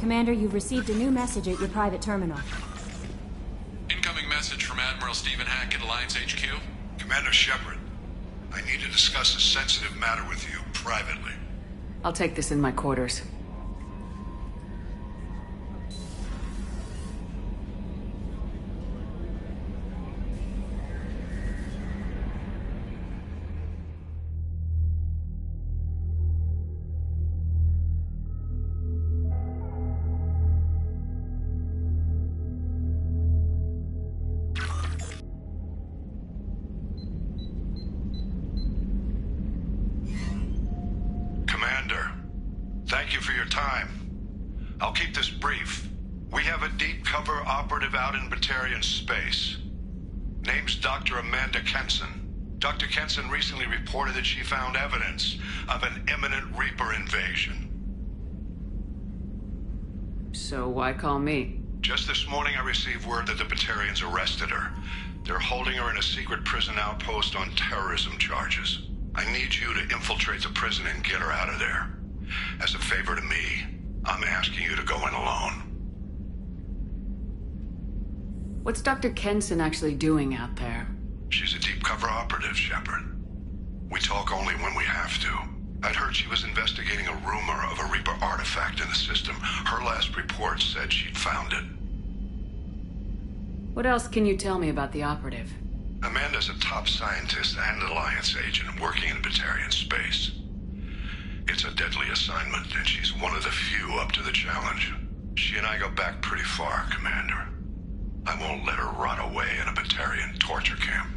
Commander, you've received a new message at your private terminal. Incoming message from Admiral Stephen Hackett, Alliance HQ. Commander Shepard, I need to discuss a sensitive matter with you privately. I'll take this in my quarters. Commander, thank you for your time. I'll keep this brief. We have a deep cover operative out in Batarian space. Name's Dr. Amanda Kenson. Dr. Kenson recently reported that she found evidence of an imminent Reaper invasion. So why call me? Just this morning I received word that the Batarians arrested her. They're holding her in a secret prison outpost on terrorism charges. I need you to infiltrate the prison and get her out of there. As a favor to me, I'm asking you to go in alone. What's Dr. Kenson actually doing out there? She's a deep cover operative, Shepard. We talk only when we have to. I'd heard she was investigating a rumor of a Reaper artifact in the system. Her last report said she'd found it. What else can you tell me about the operative? Amanda's a top scientist and Alliance agent working in Batarian space. It's a deadly assignment, and she's one of the few up to the challenge. She and I go back pretty far, Commander. I won't let her rot away in a Batarian torture camp.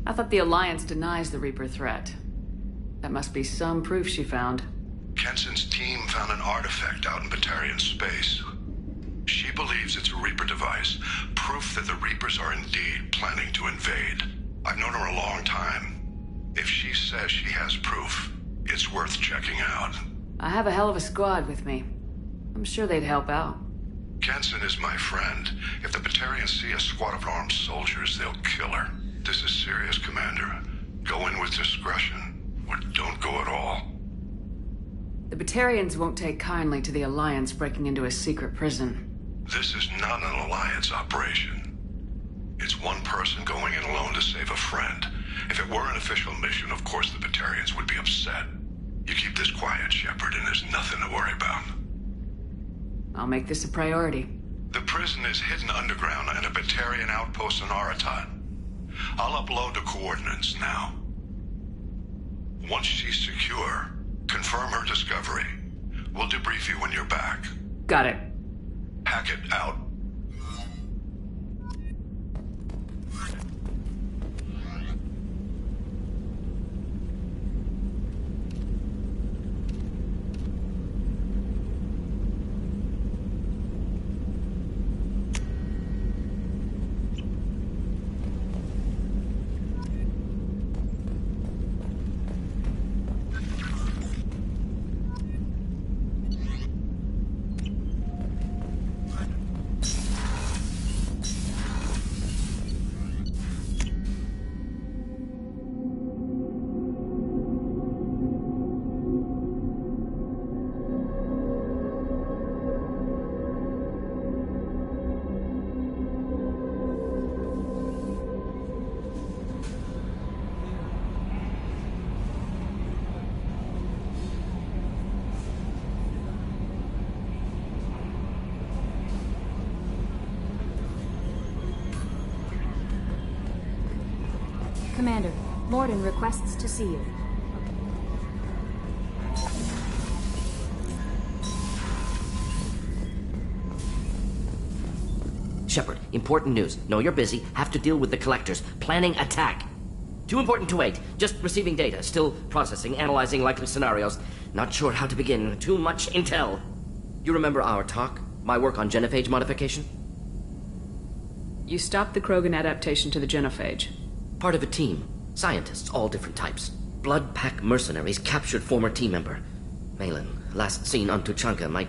I thought the Alliance denies the Reaper threat. That must be some proof she found. Kenson's team found an artifact out in Batarian space. She believes it's a Reaper device, proof that the Reapers are indeed planning to invade. I've known her a long time. If she says she has proof, it's worth checking out. I have a hell of a squad with me. I'm sure they'd help out. Kenson is my friend. If the Batarians see a squad of armed soldiers, they'll kill her. This is serious, Commander. Go in with discretion, or don't go at all. The Batarians won't take kindly to the Alliance breaking into a secret prison. This is not an Alliance operation. It's one person going in alone to save a friend. If it were an official mission, of course the Batarians would be upset. You keep this quiet, Shepard, and there's nothing to worry about. I'll make this a priority. The prison is hidden underground in a Batarian outpost in Aratat. I'll upload the coordinates now. Once she's secure, confirm her discovery. We'll debrief you when you're back. Got it. Hackett out. Commander, Mordin requests to see you. Shepard, important news. Know you're busy. Have to deal with the collectors. Planning attack. Too important to wait. Just receiving data. Still processing, analyzing likely scenarios. Not sure how to begin. Too much intel. You remember our talk? My work on genophage modification? You stopped the Krogan adaptation to the genophage. Part of a team. Scientists, all different types. Blood Pack mercenaries captured former team member. Malin, last seen on Tuchanka, might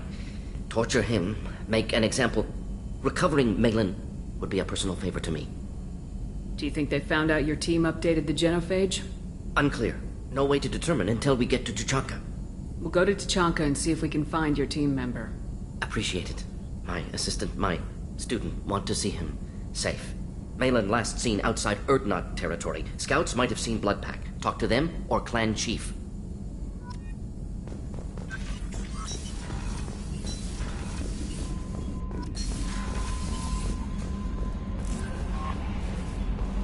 torture him, make an example. Recovering Malin would be a personal favor to me. Do you think they found out your team updated the genophage? Unclear. No way to determine until we get to Tuchanka. We'll go to Tuchanka and see if we can find your team member. Appreciate it. My assistant, my student, want to see him safe. Malin last seen outside Urdnot territory. Scouts might have seen Bloodpack. Talk to them or clan chief.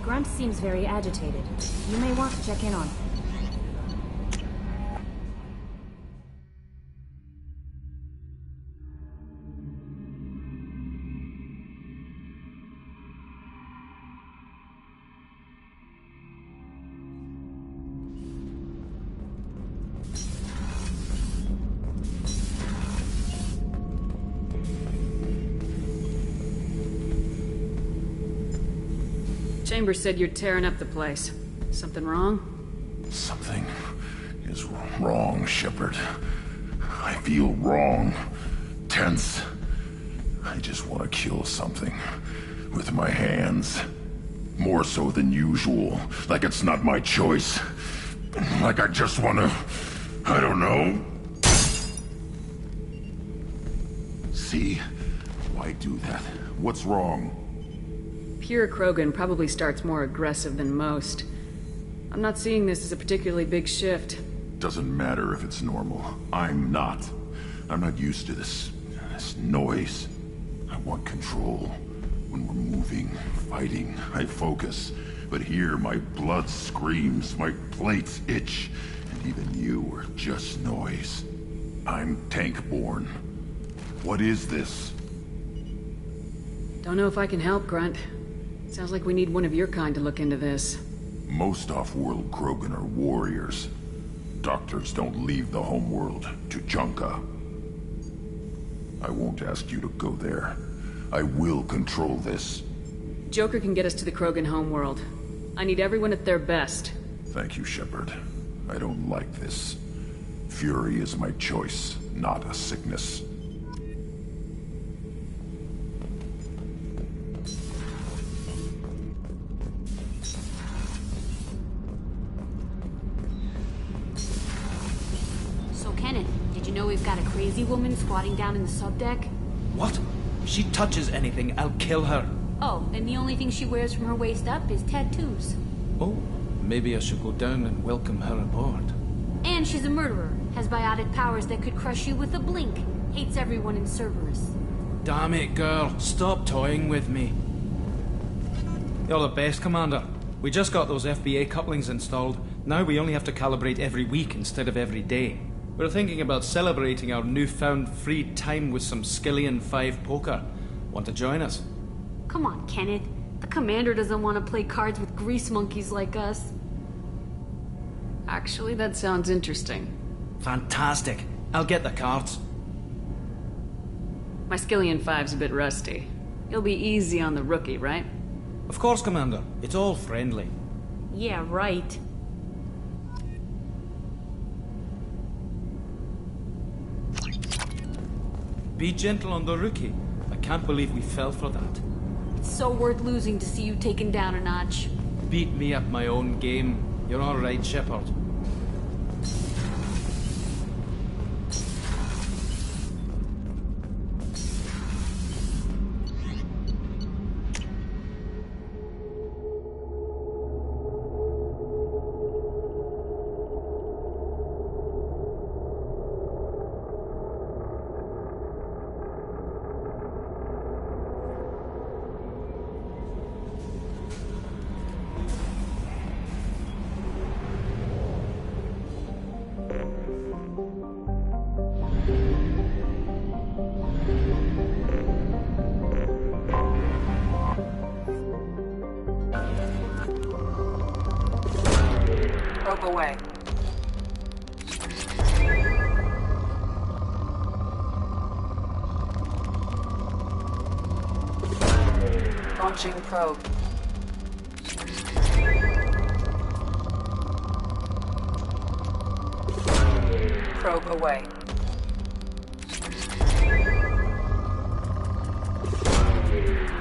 Grunt seems very agitated. You may want to check in on him. Chambers said you're tearing up the place. Something wrong? Something is wrong, Shepard. I feel wrong. Tense. I just want to kill something. With my hands. More so than usual. Like it's not my choice. Like I just want to... I don't know. See? Why do that? What's wrong? Pure Krogan probably starts more aggressive than most. I'm not seeing this as a particularly big shift. Doesn't matter if it's normal. I'm not. I'm not used to this noise. I want control. When we're moving, fighting, I focus. But here, my blood screams, my plates itch, and even you are just noise. I'm tank-born. What is this? Don't know if I can help, Grunt. Sounds like we need one of your kind to look into this. Most off-world Krogan are warriors. Doctors don't leave the homeworld to Junka. I won't ask you to go there. I will control this. Joker can get us to the Krogan homeworld. I need everyone at their best. Thank you, Shepard. I don't like this. Fury is my choice, not a sickness. We've got a crazy woman squatting down in the subdeck. What? If she touches anything, I'll kill her. Oh, and the only thing she wears from her waist up is tattoos. Oh, maybe I should go down and welcome her aboard. And she's a murderer, has biotic powers that could crush you with a blink, hates everyone in Cerberus. Damn it, girl. Stop toying with me. You're the best, Commander. We just got those FBA couplings installed. Now we only have to calibrate every week instead of every day. We're thinking about celebrating our newfound free time with some Skillian 5 poker. Want to join us? Come on, Kenneth. The Commander doesn't want to play cards with grease monkeys like us. Actually, that sounds interesting. Fantastic. I'll get the cards. My Skillian 5's a bit rusty. You'll be easy on the rookie, right? Of course, Commander. It's all friendly. Yeah, right. Be gentle on the rookie. I can't believe we fell for that. It's so worth losing to see you taken down a notch. Beat me at my own game. You're all right, Shepard. Away. Launching probe. Probe away.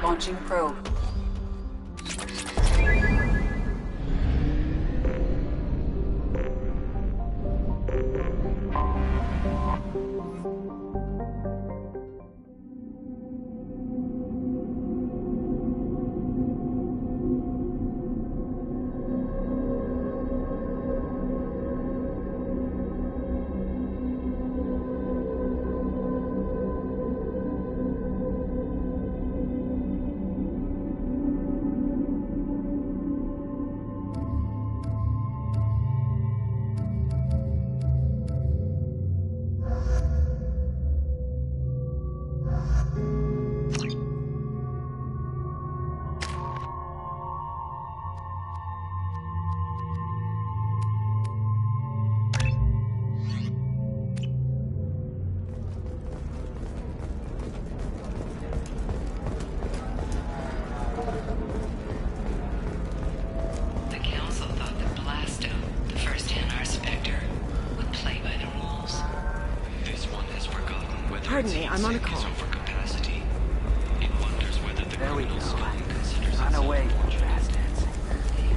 Launching probe. Pardon me, I'm on a call. There we go. Run away, you bastards.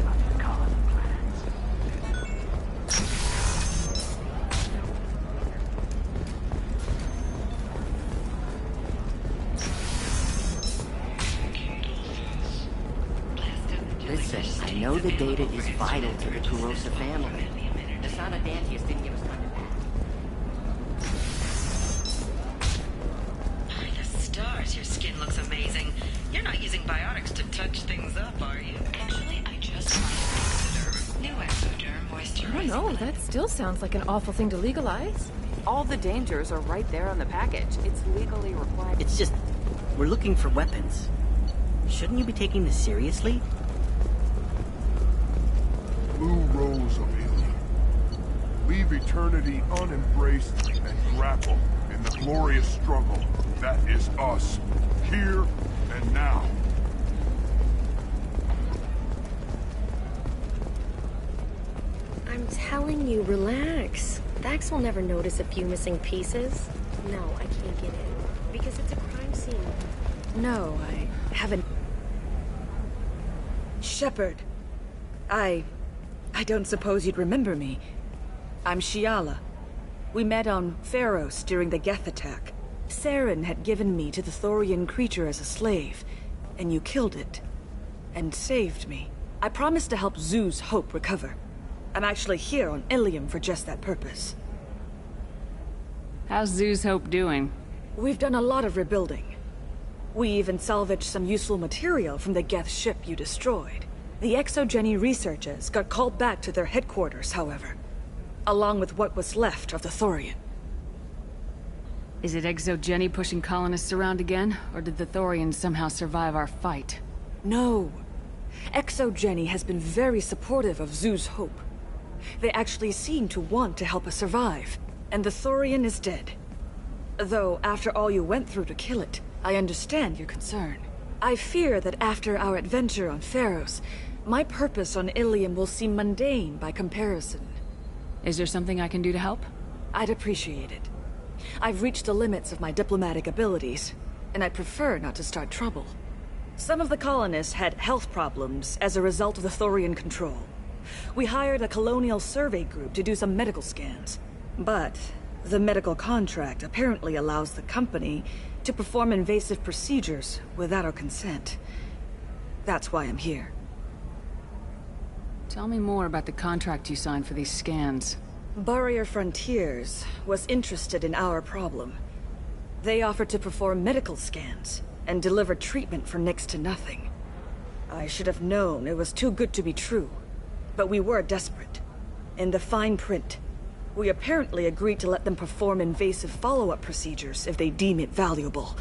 I'm calling plans. Listen, I know the data is vital to the Kurosa family. The Sana Dantius didn't give us time to By the stars, your skin looks amazing. You're not using biotics to touch things up, are you? Actually, I just tried Exoderm. New Exoderm moisturizing. I don't know, that still sounds like an awful thing to legalize. All the dangers are right there on the package. It's legally required. It's just, we're looking for weapons. Shouldn't you be taking this seriously? Blue rose of Ilium. Leave eternity unembraced and grapple in the glorious struggle that is us, here and now. I'm telling you, relax. Vax will never notice a few missing pieces. No, I can't get in, because it's a crime scene. No, I haven't... Shepard. I don't suppose you'd remember me. I'm Shiala. We met on Pharos during the Geth attack. Saren had given me to the Thorian creature as a slave, and you killed it. And saved me. I promised to help Zoo's Hope recover. I'm actually here on Ilium for just that purpose. How's Zoo's Hope doing? We've done a lot of rebuilding. We even salvaged some useful material from the Geth ship you destroyed. The Exogeny researchers got called back to their headquarters, however, along with what was left of the Thorian. Is it Exogeny pushing colonists around again, or did the Thorians somehow survive our fight? No. Exogeny has been very supportive of Zoo's Hope. They actually seem to want to help us survive, and the Thorian is dead. Though, after all you went through to kill it, I understand your concern. I fear that after our adventure on Pharos, my purpose on Ilium will seem mundane by comparison. Is there something I can do to help? I'd appreciate it. I've reached the limits of my diplomatic abilities, and I'd prefer not to start trouble. Some of the colonists had health problems as a result of the Thorian control. We hired a colonial survey group to do some medical scans. But the medical contract apparently allows the company to perform invasive procedures without our consent. That's why I'm here. Tell me more about the contract you signed for these scans. Barrier Frontiers was interested in our problem. They offered to perform medical scans and deliver treatment for next to nothing. I should have known it was too good to be true, but we were desperate. In the fine print, we apparently agreed to let them perform invasive follow-up procedures if they deem it valuable.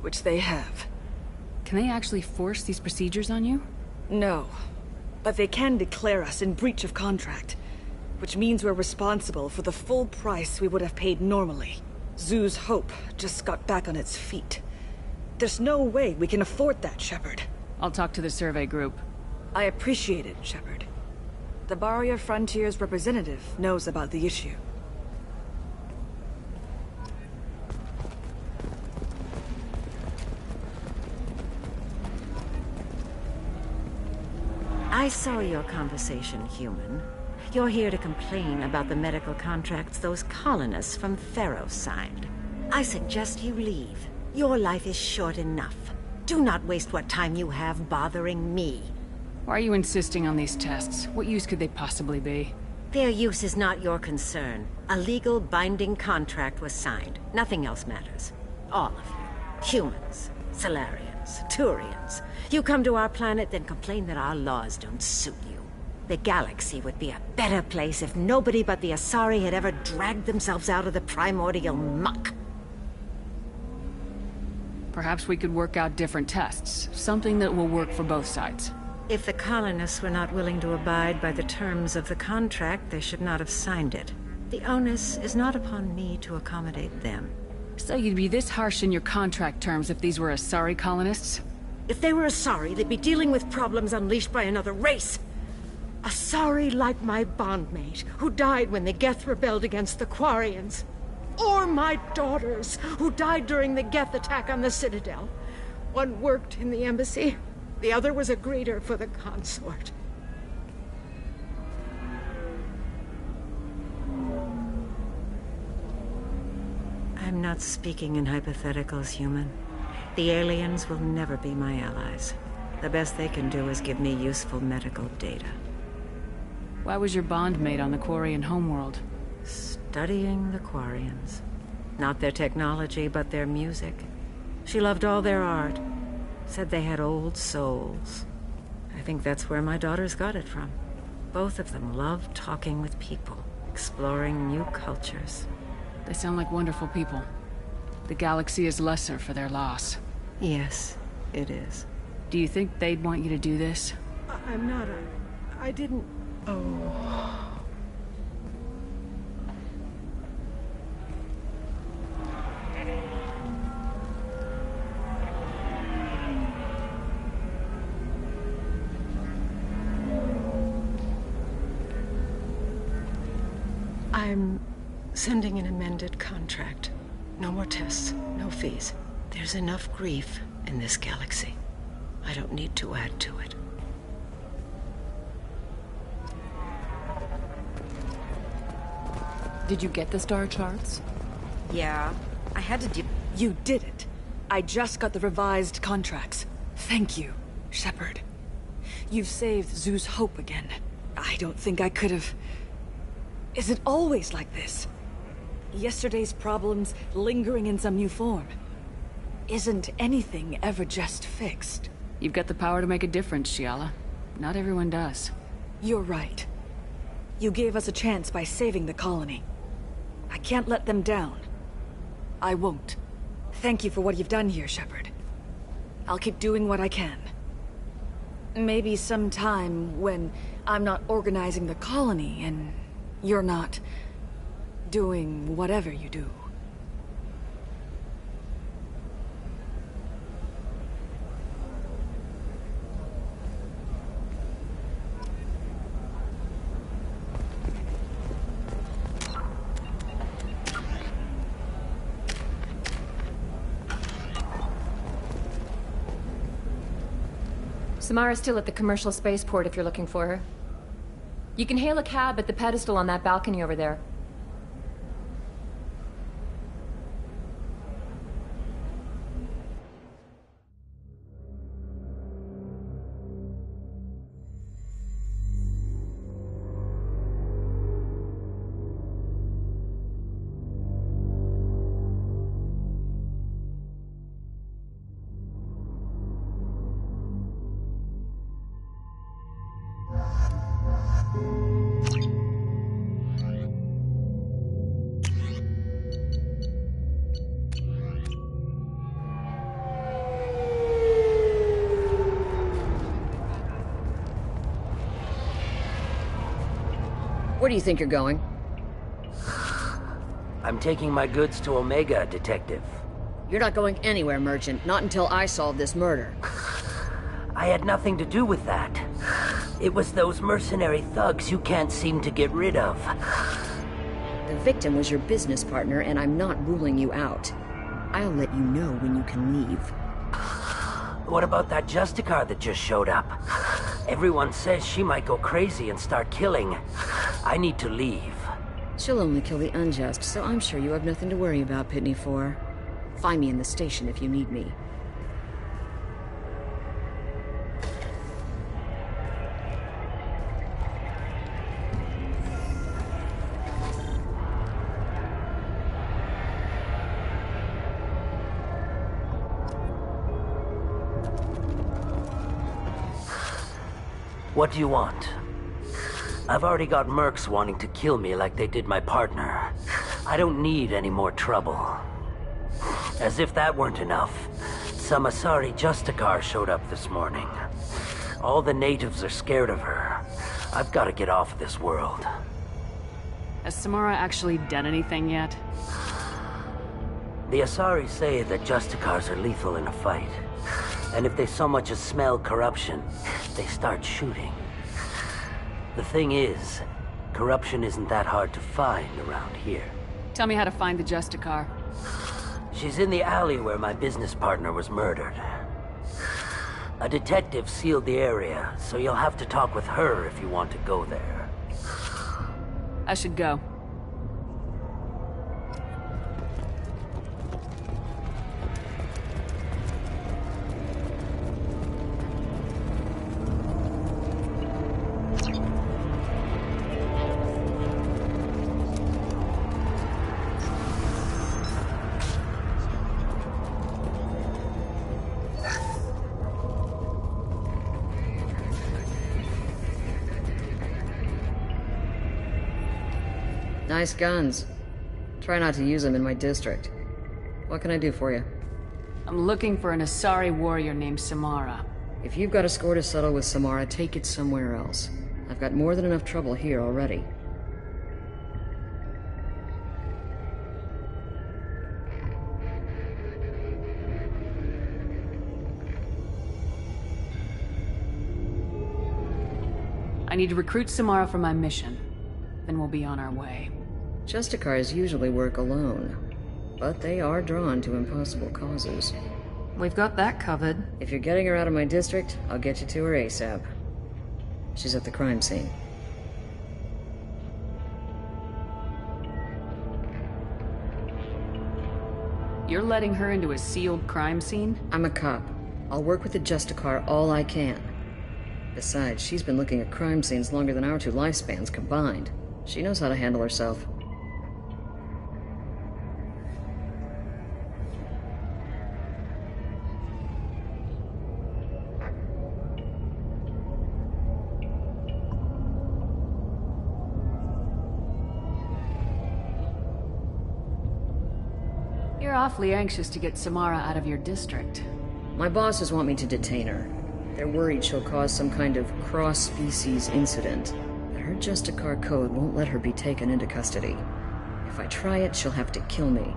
Which they have. Can they actually force these procedures on you? No. But they can declare us in breach of contract, which means we're responsible for the full price we would have paid normally. Zoo's Hope just got back on its feet. There's no way we can afford that, Shepard. I'll talk to the survey group. I appreciate it, Shepard. The Barrier Frontiers representative knows about the issue. I saw your conversation, human. You're here to complain about the medical contracts those colonists from Pharos signed. I suggest you leave. Your life is short enough. Do not waste what time you have bothering me. Why are you insisting on these tests? What use could they possibly be? Their use is not your concern. A legal binding contract was signed. Nothing else matters. All of you. Humans, Salarians, Turians. You come to our planet, then complain that our laws don't suit you. The galaxy would be a better place if nobody but the Asari had ever dragged themselves out of the primordial muck. Perhaps we could work out different tests. Something that will work for both sides. If the colonists were not willing to abide by the terms of the contract, they should not have signed it. The onus is not upon me to accommodate them. So you'd be this harsh in your contract terms if these were Asari colonists? If they were Asari, they'd be dealing with problems unleashed by another race. Asari like my bondmate, who died when the Geth rebelled against the Quarians. or my daughters, who died during the Geth attack on the Citadel. One worked in the embassy, the other was a greeter for the consort. I'm not speaking in hypotheticals, human. The aliens will never be my allies. The best they can do is give me useful medical data. Why was your bond made on the Quarian homeworld? Studying the Quarians. Not their technology, but their music. She loved all their art. Said they had old souls. I think that's where my daughters got it from. Both of them loved talking with people, exploring new cultures. They sound like wonderful people. The galaxy is lesser for their loss. Yes, it is. Do you think they'd want you to do this? I'm not I didn't... Oh... I'm sending an amended contract. No more tests, no fees. There's enough grief in this galaxy. I don't need to add to it. Did you get the star charts? Yeah, I had to do... You did it. I just got the revised contracts. Thank you, Shepard. You've saved Zeus' hope again. I don't think I could have... Is it always like this? Yesterday's problems lingering in some new form. Isn't anything ever just fixed? You've got the power to make a difference, Shiala. Not everyone does. You're right. You gave us a chance by saving the colony. I can't let them down. I won't. Thank you for what you've done here, Shepard. I'll keep doing what I can. Maybe sometime when I'm not organizing the colony and you're not doing whatever you do. Samara's still at the commercial spaceport if you're looking for her. You can hail a cab at the pedestal on that balcony over there. Where do you think you're going? I'm taking my goods to Omega, Detective. You're not going anywhere, Merchant. Not until I solve this murder. I had nothing to do with that. It was those mercenary thugs you can't seem to get rid of. The victim was your business partner, and I'm not ruling you out. I'll let you know when you can leave. What about that Justicar that just showed up? Everyone says she might go crazy and start killing. I need to leave. She'll only kill the unjust, so I'm sure you have nothing to worry about, Pitney 4. Find me in the station if you need me. What do you want? I've already got mercs wanting to kill me like they did my partner. I don't need any more trouble. As if that weren't enough, some Asari Justicar showed up this morning. All the natives are scared of her. I've got to get off this world. Has Samara actually done anything yet? The Asari say that Justicars are lethal in a fight. And if they so much as smell corruption, they start shooting. The thing is, corruption isn't that hard to find around here. Tell me how to find the Justicar. She's in the alley where my business partner was murdered. A detective sealed the area, so you'll have to talk with her if you want to go there. I should go. Nice guns. Try not to use them in my district. What can I do for you? I'm looking for an Asari warrior named Samara. If you've got a score to settle with Samara, take it somewhere else. I've got more than enough trouble here already. I need to recruit Samara for my mission. Then we'll be on our way. Justicars usually work alone, but they are drawn to impossible causes. We've got that covered. If you're getting her out of my district, I'll get you to her ASAP. She's at the crime scene. You're letting her into a sealed crime scene? I'm a cop. I'll work with the Justicar all I can. Besides, she's been looking at crime scenes longer than our two lifespans combined. She knows how to handle herself. You're awfully anxious to get Samara out of your district. My bosses want me to detain her. They're worried she'll cause some kind of cross-species incident. Her Justicar code won't let her be taken into custody. If I try it, she'll have to kill me.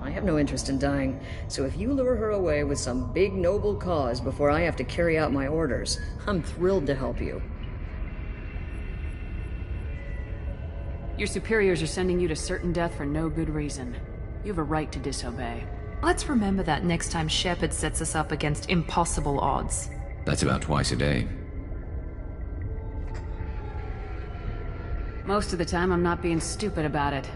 I have no interest in dying, so if you lure her away with some big noble cause before I have to carry out my orders, I'm thrilled to help you. Your superiors are sending you to certain death for no good reason. You have a right to disobey. Let's remember that next time Shepard sets us up against impossible odds. That's about twice a day. Most of the time, I'm not being stupid about it.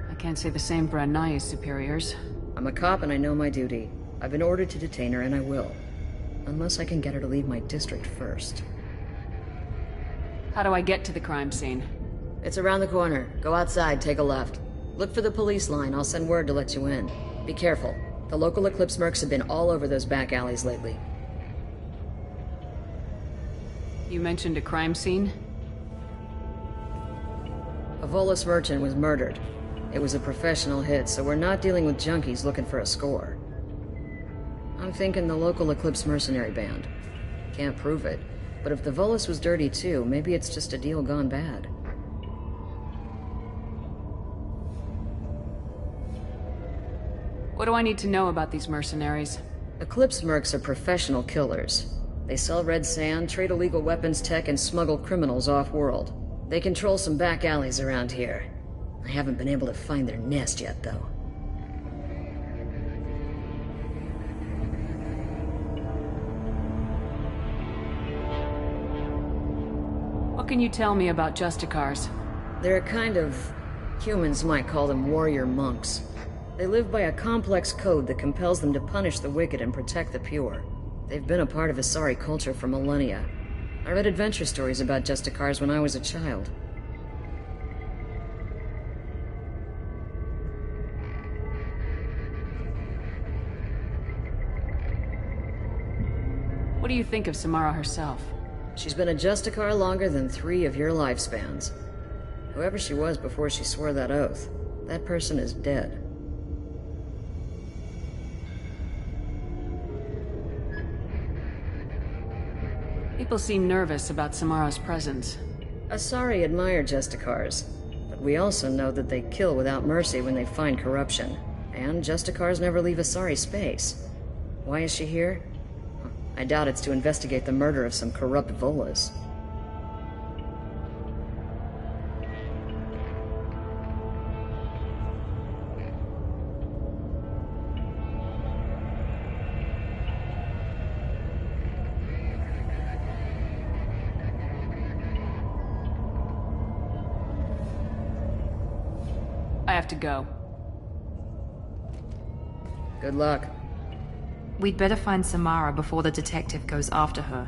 I can't say the same for Anaya's superiors. I'm a cop and I know my duty. I've been ordered to detain her and I will. Unless I can get her to leave my district first. How do I get to the crime scene? It's around the corner. Go outside, take a left. Look for the police line. I'll send word to let you in. Be careful. The local Eclipse mercs have been all over those back alleys lately. You mentioned a crime scene? A Volus merchant was murdered. It was a professional hit, so we're not dealing with junkies looking for a score. I'm thinking the local Eclipse mercenary band. Can't prove it, but if the Volus was dirty too, maybe it's just a deal gone bad. What do I need to know about these mercenaries? Eclipse mercs are professional killers. They sell red sand, trade illegal weapons tech, and smuggle criminals off-world. They control some back alleys around here. I haven't been able to find their nest yet, though. What can you tell me about Justicars? They're a kind of... humans might call them warrior monks. They live by a complex code that compels them to punish the wicked and protect the pure. They've been a part of Asari culture for millennia. I read adventure stories about Justicars when I was a child. What do you think of Samara herself? She's been a Justicar longer than 3 of your lifespans. Whoever she was before she swore that oath, that person is dead. People seem nervous about Samara's presence. Asari admire Justicars, but we also know that they kill without mercy when they find corruption. And Justicars never leave Asari space. Why is she here? I doubt it's to investigate the murder of some corrupt Volus. I have to go. Good luck. We'd better find Samara before the detective goes after her.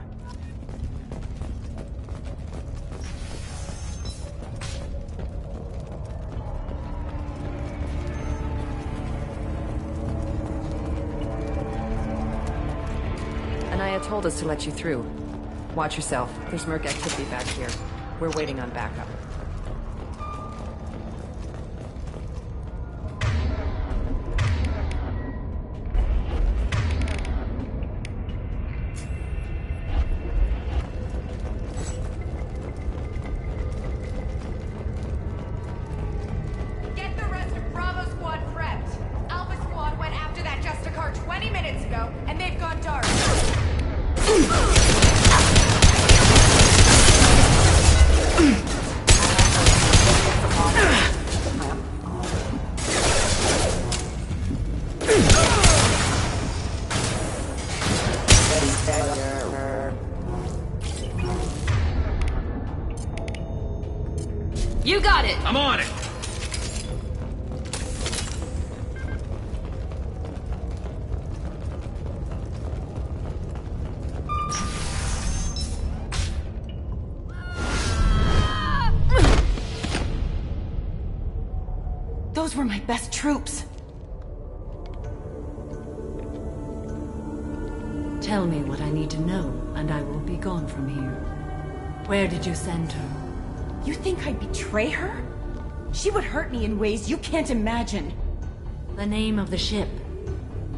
Anaya told us to let you through. Watch yourself. There's Merc activity back here. We're waiting on backup. Get the rest of Bravo Squad prepped. Alpha Squad went after that Justicar 20 minutes ago, and they've gone dark. You got it! I'm on it! Those were my best troops. Tell me what I need to know, and I will be gone from here. Where did you send her? You think I'd betray her? She would hurt me in ways you can't imagine. The name of the ship.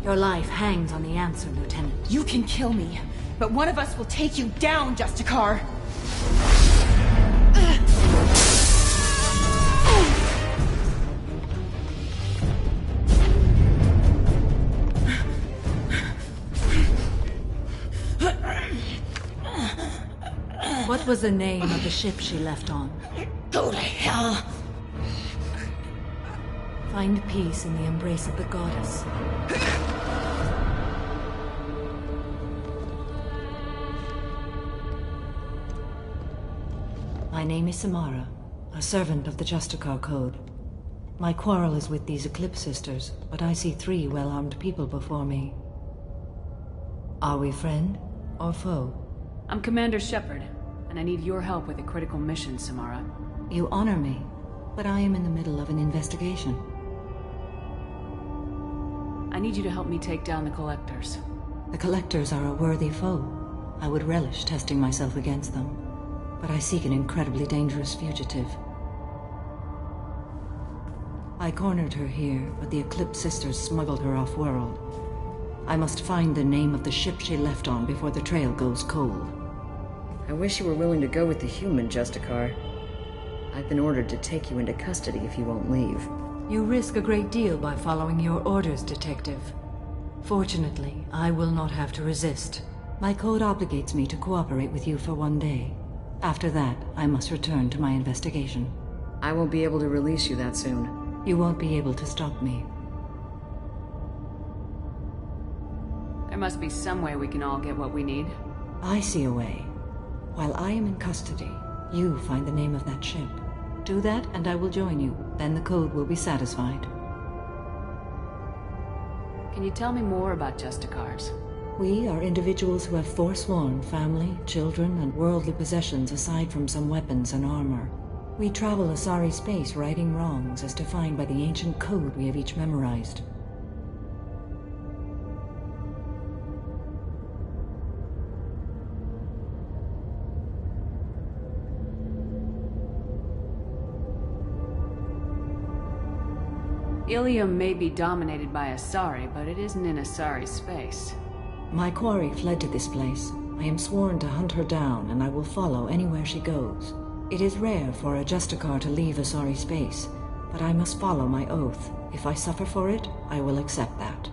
Your life hangs on the answer, Lieutenant. You can kill me, but one of us will take you down, Justicar. What was the name of the ship she left on? Go to hell. Find peace in the embrace of the goddess. My name is Samara, a servant of the Justicar Code. My quarrel is with these Eclipse Sisters, but I see 3 well-armed people before me. Are we friend or foe? I'm Commander Shepard, and I need your help with a critical mission, Samara. You honor me, but I am in the middle of an investigation. I need you to help me take down the Collectors. The Collectors are a worthy foe. I would relish testing myself against them, but I seek an incredibly dangerous fugitive. I cornered her here, but the Eclipse Sisters smuggled her off-world. I must find the name of the ship she left on before the trail goes cold. I wish you were willing to go with the human, Justicar. I've been ordered to take you into custody if you won't leave. You risk a great deal by following your orders, Detective. Fortunately, I will not have to resist. My code obligates me to cooperate with you for 1 day. After that, I must return to my investigation. I won't be able to release you that soon. You won't be able to stop me. There must be some way we can all get what we need. I see a way. While I am in custody, you find the name of that ship. Do that, and I will join you. Then the code will be satisfied. Can you tell me more about Justicars? We are individuals who have forsworn family, children, and worldly possessions aside from some weapons and armor. We travel Asari space righting wrongs as defined by the ancient code we have each memorized. Ilium may be dominated by Asari, but it isn't in Asari space. My quarry fled to this place. I am sworn to hunt her down, and I will follow anywhere she goes. It is rare for a Justicar to leave Asari space, but I must follow my oath. If I suffer for it, I will accept that.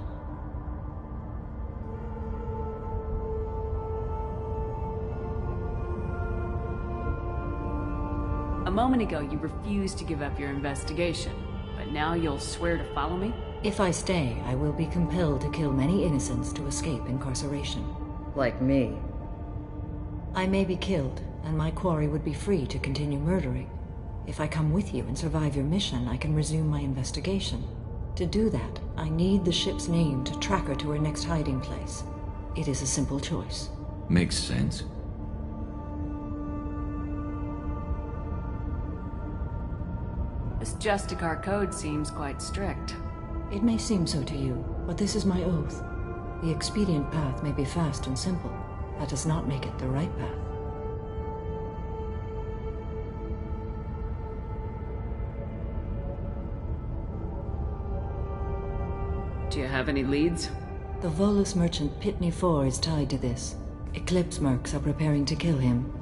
A moment ago, you refused to give up your investigation, but now you'll swear to follow me? If I stay, I will be compelled to kill many innocents to escape incarceration. Like me. I may be killed, and my quarry would be free to continue murdering. If I come with you and survive your mission, I can resume my investigation. To do that, I need the ship's name to track her to her next hiding place. It is a simple choice. Makes sense. This Justicar code seems quite strict. It may seem so to you, but this is my oath. The expedient path may be fast and simple. That does not make it the right path. Do you have any leads? The Volus merchant Pitney 4 is tied to this. Eclipse mercs are preparing to kill him.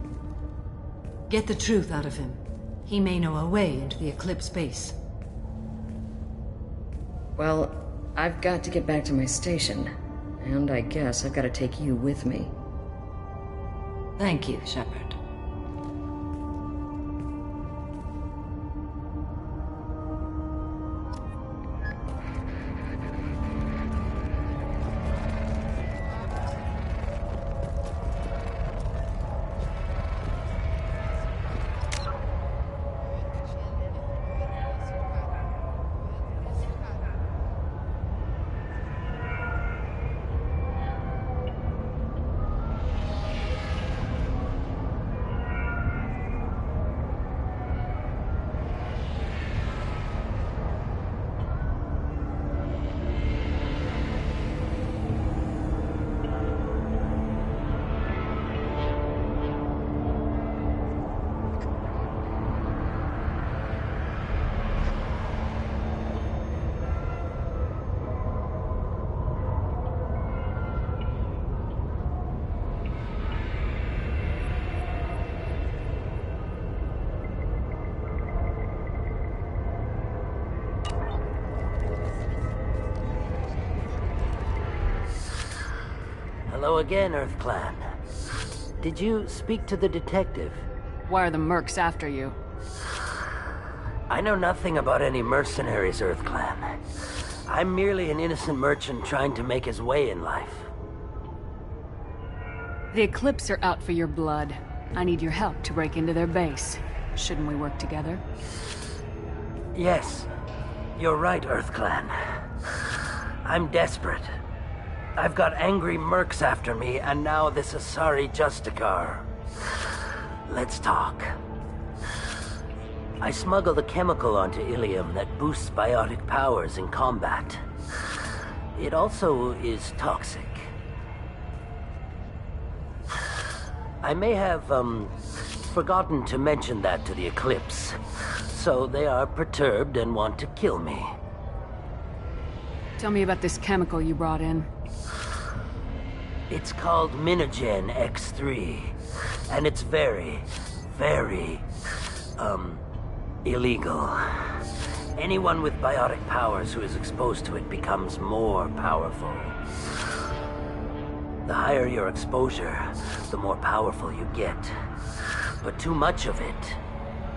Get the truth out of him. He may know a way into the Eclipse base. Well, I've got to get back to my station. And I guess I've got to take you with me. Thank you, Shepard. Hello again, Earth Clan. Did you speak to the detective? Why are the mercs after you? I know nothing about any mercenaries, Earth Clan. I'm merely an innocent merchant trying to make his way in life. The Eclipse are out for your blood. I need your help to break into their base. Shouldn't we work together? Yes, you're right, Earth Clan. I'm desperate. I've got angry mercs after me, and now this Asari Justicar. Let's talk. I smuggled a chemical onto Ilium that boosts biotic powers in combat. It also is toxic. I may have, forgotten to mention that to the Eclipse, so they are perturbed and want to kill me. Tell me about this chemical you brought in. It's called Minogen X3, and it's very, very, illegal. Anyone with biotic powers who is exposed to it becomes more powerful. The higher your exposure, the more powerful you get. But too much of it,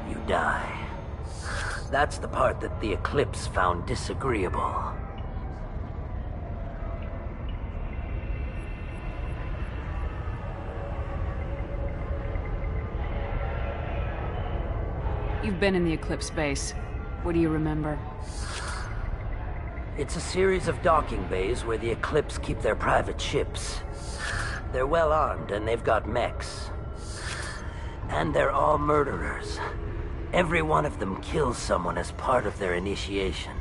you die. That's the part that the Eclipse found disagreeable. You've been in the Eclipse base. What do you remember? It's a series of docking bays where the Eclipse keep their private ships. They're well armed and they've got mechs. And they're all murderers. Every one of them kills someone as part of their initiation.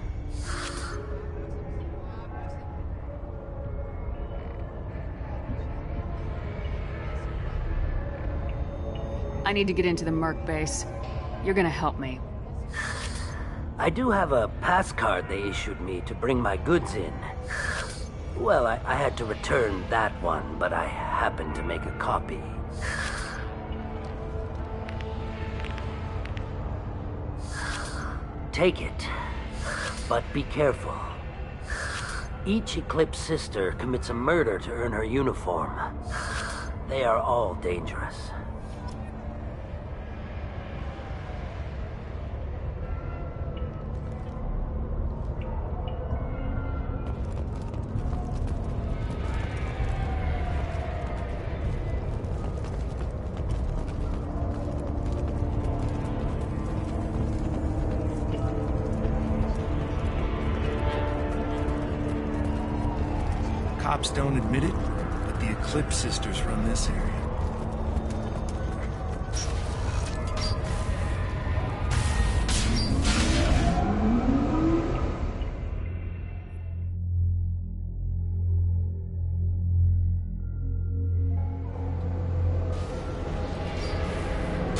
I need to get into the Merc base. You're gonna help me. I do have a pass card they issued me to bring my goods in. Well, I had to return that one, but I happened to make a copy. Take it, but be careful. Each Eclipse sister commits a murder to earn her uniform. They are all dangerous. cops don't admit it, but the Eclipse sisters run this area.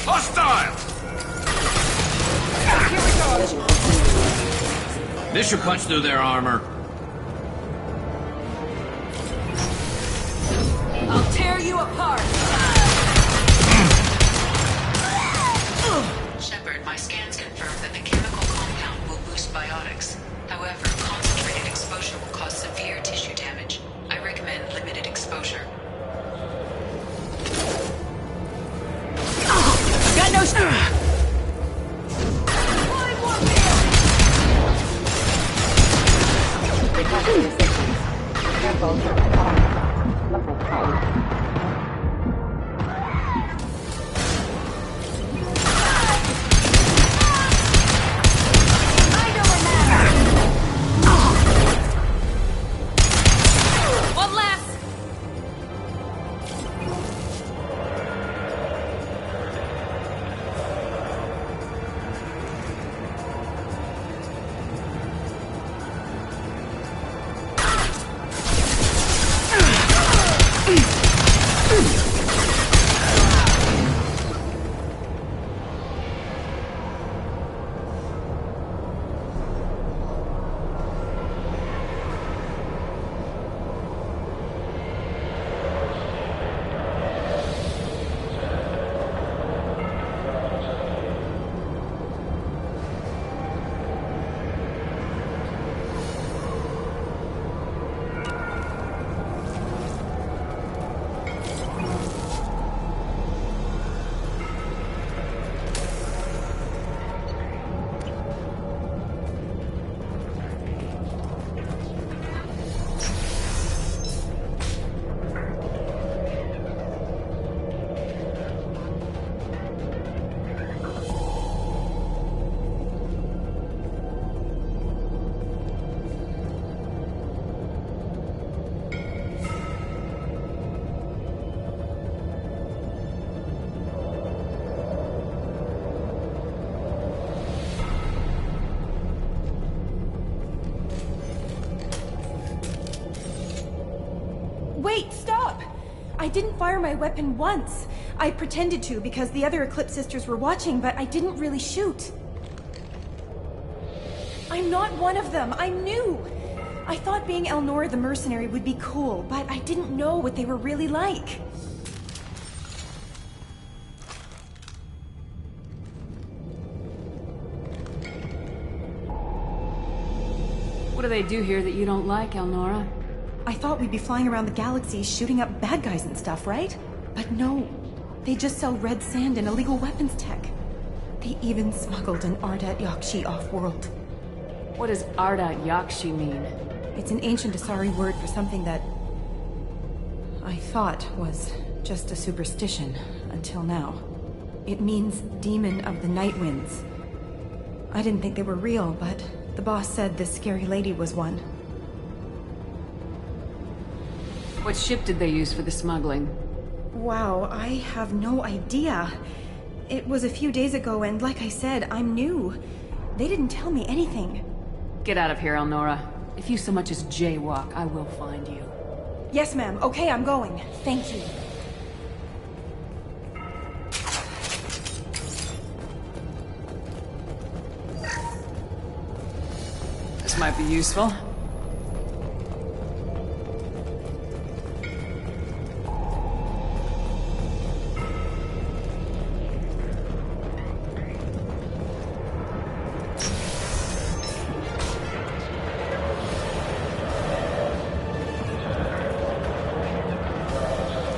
Hostile! This should punch through their armor. I'll tear you apart! Shepard, my scans confirm that the chemical compound will boost biotics. However, concentrated exposure will cause severe tissue damage. I recommend limited exposure. Got no One last. Wait, stop! I didn't fire my weapon once. I pretended to because the other Eclipse sisters were watching, but I didn't really shoot. I'm not one of them. I'm new. I thought being Elnora the mercenary would be cool, but I didn't know what they were really like. What do they do here that you don't like, Elnora? I thought we'd be flying around the galaxy shooting up bad guys and stuff, right? But no. They just sell red sand and illegal weapons tech. They even smuggled an Ardat Yakshi off-world. What does Ardat Yakshi mean? It's an ancient Asari word for something that I thought was just a superstition until now. It means demon of the night winds. I didn't think they were real, but the boss said this scary lady was one. What ship did they use for the smuggling? Wow, I have no idea. It was a few days ago, and like I said, I'm new. They didn't tell me anything. Get out of here, Elnora. If you so much as jaywalk, I will find you. Yes, ma'am. Okay, I'm going. Thank you. This might be useful.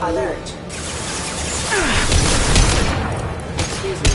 Alert. Excuse me.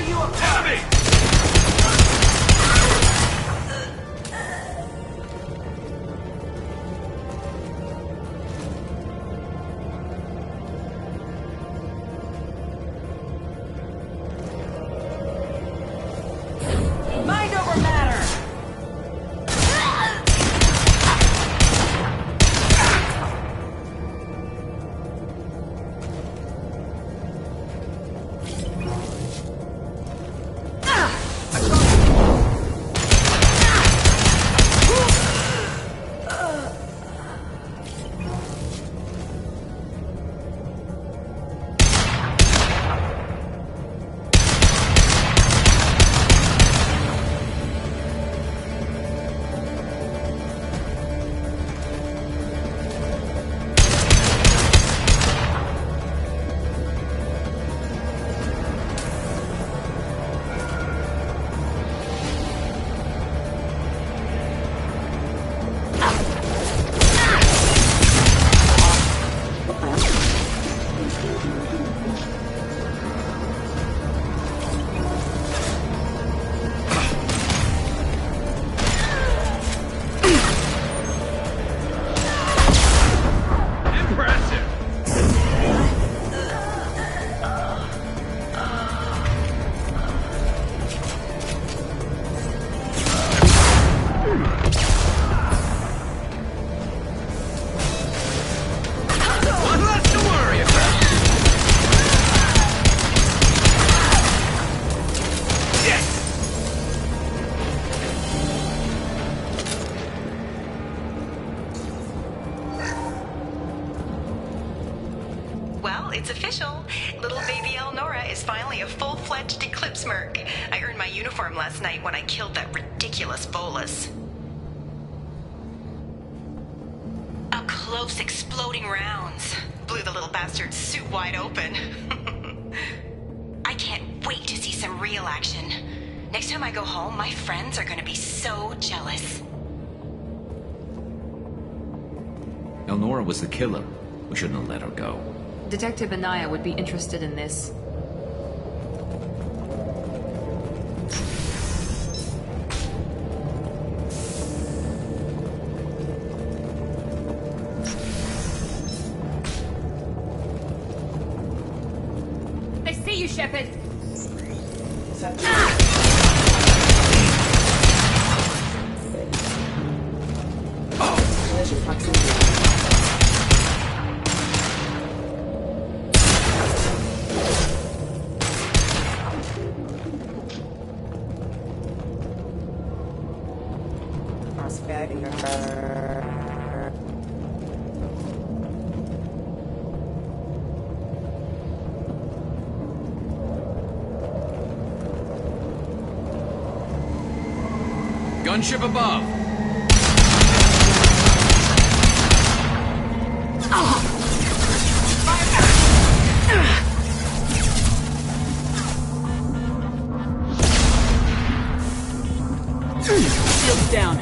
you apart! Enemy! Mind over matter! Well, it's official. Little baby Elnora is finally a full-fledged Eclipse Merc. I earned my uniform last night when I killed that ridiculous Bolus. Up close, exploding rounds. Blew the little bastard's suit wide open. I can't wait to see some real action. Next time I go home, my friends are gonna be so jealous. Elnora was the killer. We shouldn't have let her go. Detective Anaya would be interested in this. I see you, Shepard. Pleasure proximity. Gunship above. Shields down.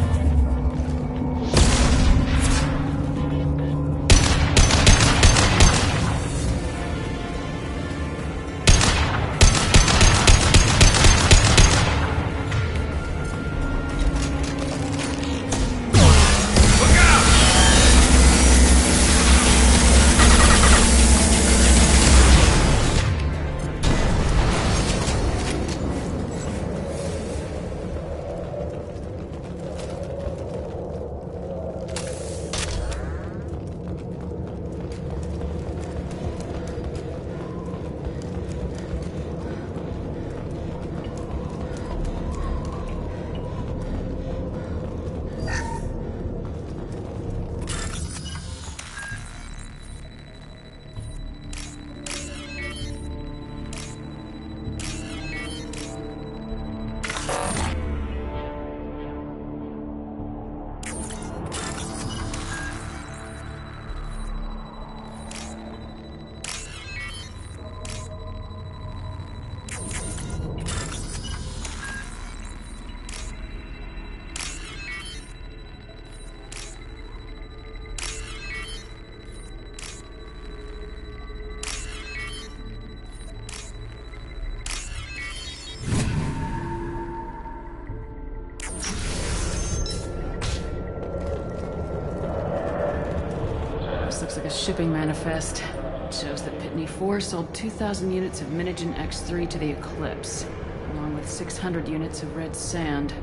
shipping manifest. It shows that Pitney 4 sold 2,000 units of Minigen X3 to the Eclipse, along with 600 units of red sand.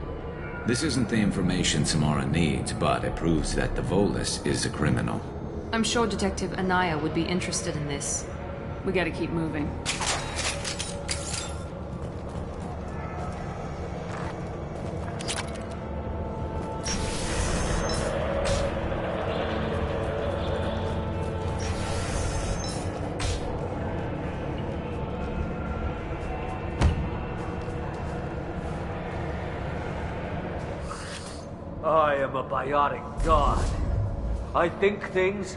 This isn't the information Samara needs, but it proves that the Volus is a criminal. I'm sure Detective Anaya would be interested in this. We gotta keep moving. I am a biotic god. I think things,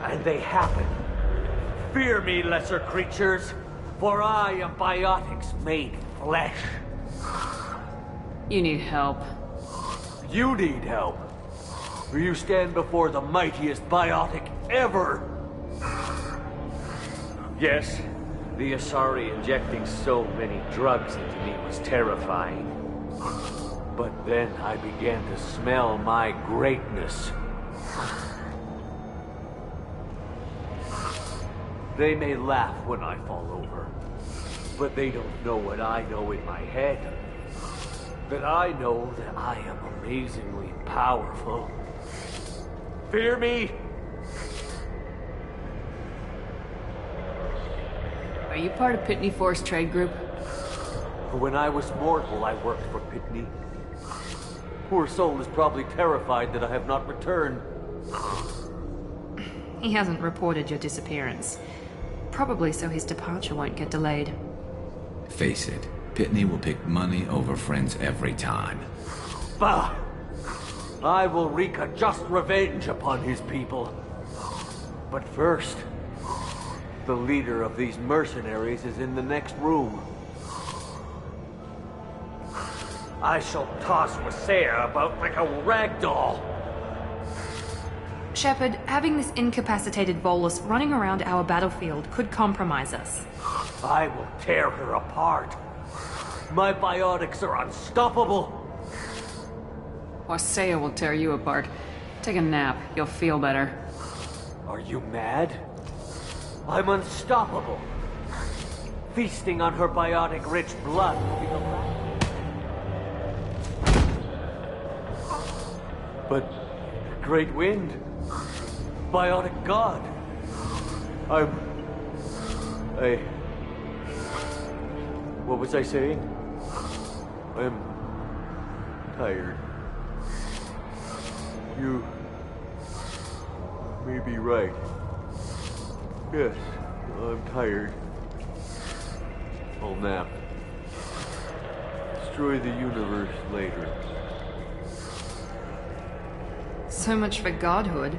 and they happen. Fear me, lesser creatures, for I am biotics made flesh. You need help. You need help. For you stand before the mightiest biotic ever. Yes, the Asari injecting so many drugs into me was terrifying. But then I began to smell my greatness. They may laugh when I fall over, but they don't know what I know in my head. That I know that I am amazingly powerful. Fear me? Are you part of Pitney 4's trade group? When I was mortal, I worked for Pitney. Poor soul is probably terrified that I have not returned. He hasn't reported your disappearance. Probably so his departure won't get delayed. Face it, Pitney will pick money over friends every time. Bah! I will wreak a just revenge upon his people. But first, the leader of these mercenaries is in the next room. I shall toss Wasea about like a rag doll. Shepard, having this incapacitated Volus running around our battlefield could compromise us. I will tear her apart. My biotics are unstoppable. Wasea will tear you apart. Take a nap. You'll feel better. Are you mad? I'm unstoppable. Feasting on her biotic-rich blood will be the last. But Great Wind, biotic god. What was I saying? I'm tired. You may be right. Yes, I'm tired. I'll nap. Destroy the universe later. So much for godhood.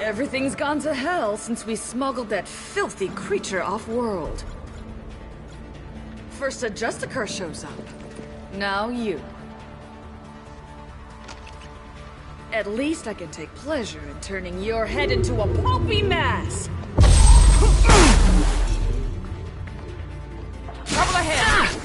Everything's gone to hell since we smuggled that filthy creature off-world. First a Justicar shows up. Now you. At least I can take pleasure in turning your head into a pulpy mass! Trouble ahead!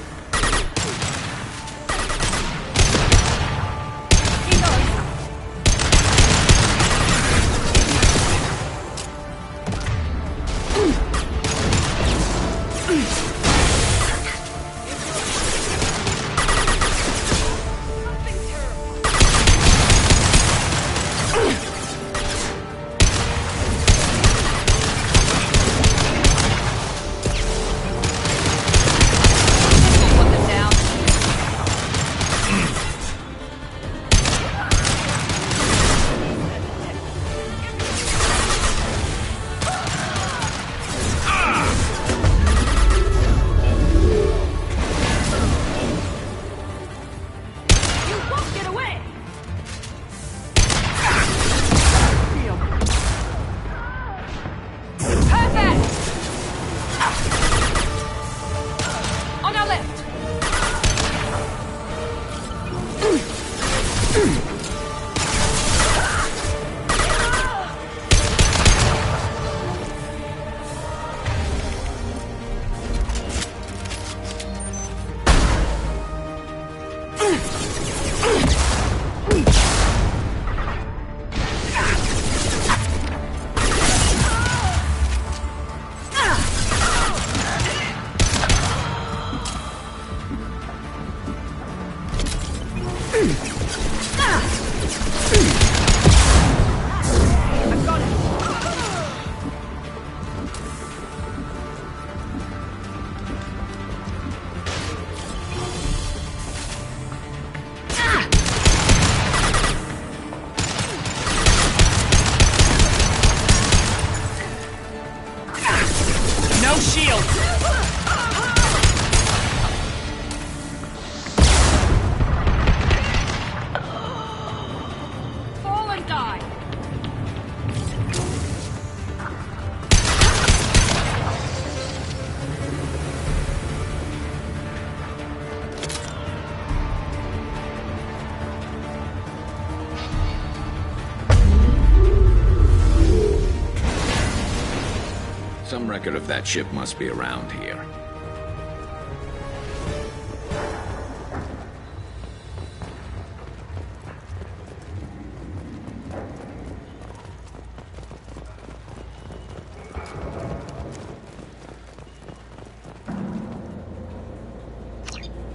Some record of that ship must be around here.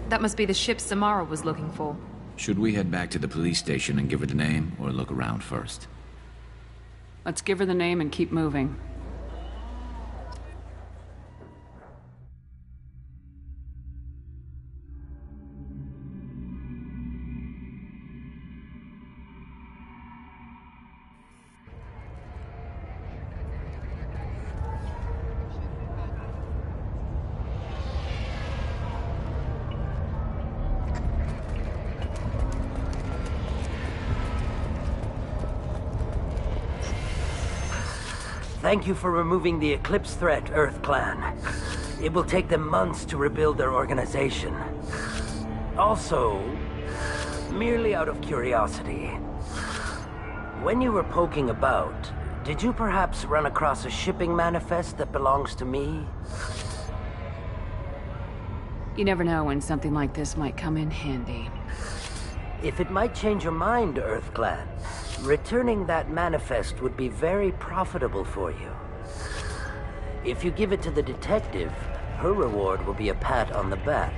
That must be the ship Samara was looking for. Should we head back to the police station and give her the name, or look around first? Let's give her the name and keep moving. Thank you for removing the Eclipse threat, Earth Clan. It will take them months to rebuild their organization. Also, merely out of curiosity, when you were poking about, did you perhaps run across a shipping manifest that belongs to me? You never know when something like this might come in handy. If it might change your mind, Earth Clan, returning that manifest would be very profitable for you. If you give it to the detective, her reward will be a pat on the back.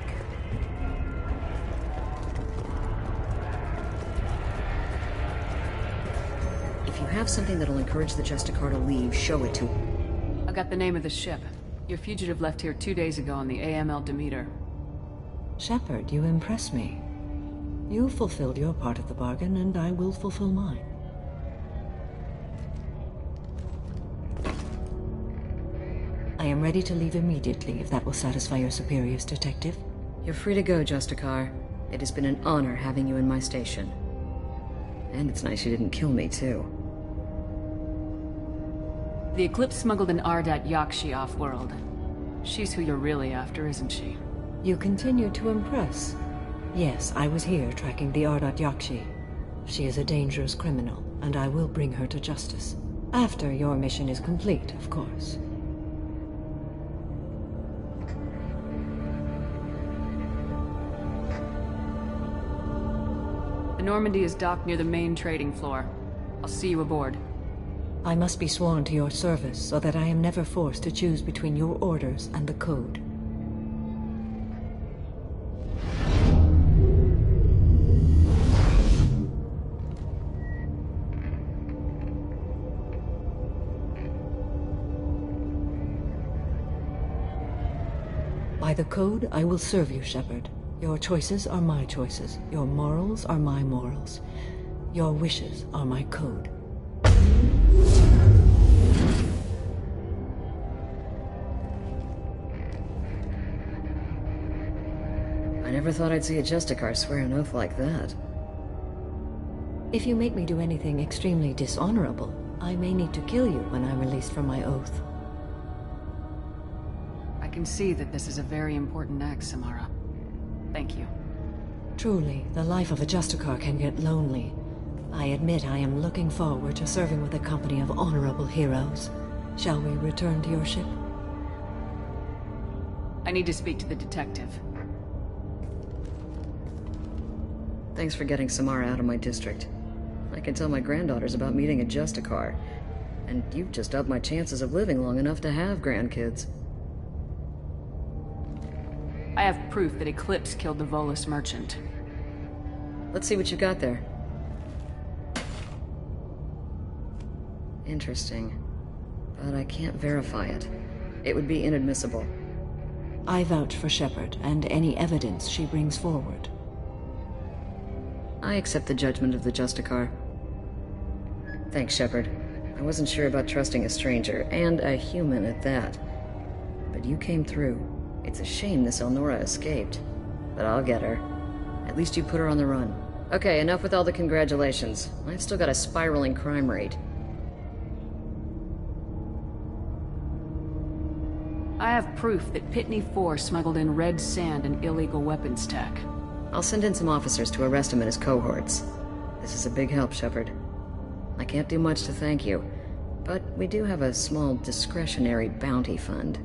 If you have something that'll encourage the Justicar to leave, show it to him. I got the name of the ship. Your fugitive left here 2 days ago on the AML Demeter. Shepard, you impress me. You fulfilled your part of the bargain, and I will fulfill mine. I am ready to leave immediately, if that will satisfy your superiors, Detective. You're free to go, Justicar. It has been an honor having you in my station. And it's nice you didn't kill me, too. The Eclipse smuggled an Ardat Yakshi off-world. She's who you're really after, isn't she? You continue to impress. Yes, I was here tracking the Ardat Yakshi. She is a dangerous criminal, and I will bring her to justice. After your mission is complete, of course. The Normandy is docked near the main trading floor. I'll see you aboard. I must be sworn to your service so that I am never forced to choose between your orders and the Code. By the Code, I will serve you, Shepard. Your choices are my choices. Your morals are my morals. Your wishes are my code. I never thought I'd see a Justicar swear an oath like that. If you make me do anything extremely dishonorable, I may need to kill you when I'm released from my oath. I can see that this is a very important act, Samara. Thank you. Truly, the life of a Justicar can get lonely. I admit I am looking forward to serving with a company of honorable heroes. Shall we return to your ship? I need to speak to the detective. Thanks for getting Samara out of my district. I can tell my granddaughters about meeting a Justicar. And you've just upped my chances of living long enough to have grandkids. I have proof that Eclipse killed the Volus merchant. Let's see what you got there. Interesting. But I can't verify it. It would be inadmissible. I vouch for Shepard and any evidence she brings forward. I accept the judgment of the Justicar. Thanks, Shepard. I wasn't sure about trusting a stranger, and a human at that. But you came through. It's a shame this Elnora escaped. But I'll get her. At least you put her on the run. Okay, enough with all the congratulations. I've still got a spiraling crime rate. I have proof that Pitney 4 smuggled in red sand and illegal weapons tech. I'll send in some officers to arrest him and his cohorts. This is a big help, Shepard. I can't do much to thank you, But we do have a small discretionary bounty fund.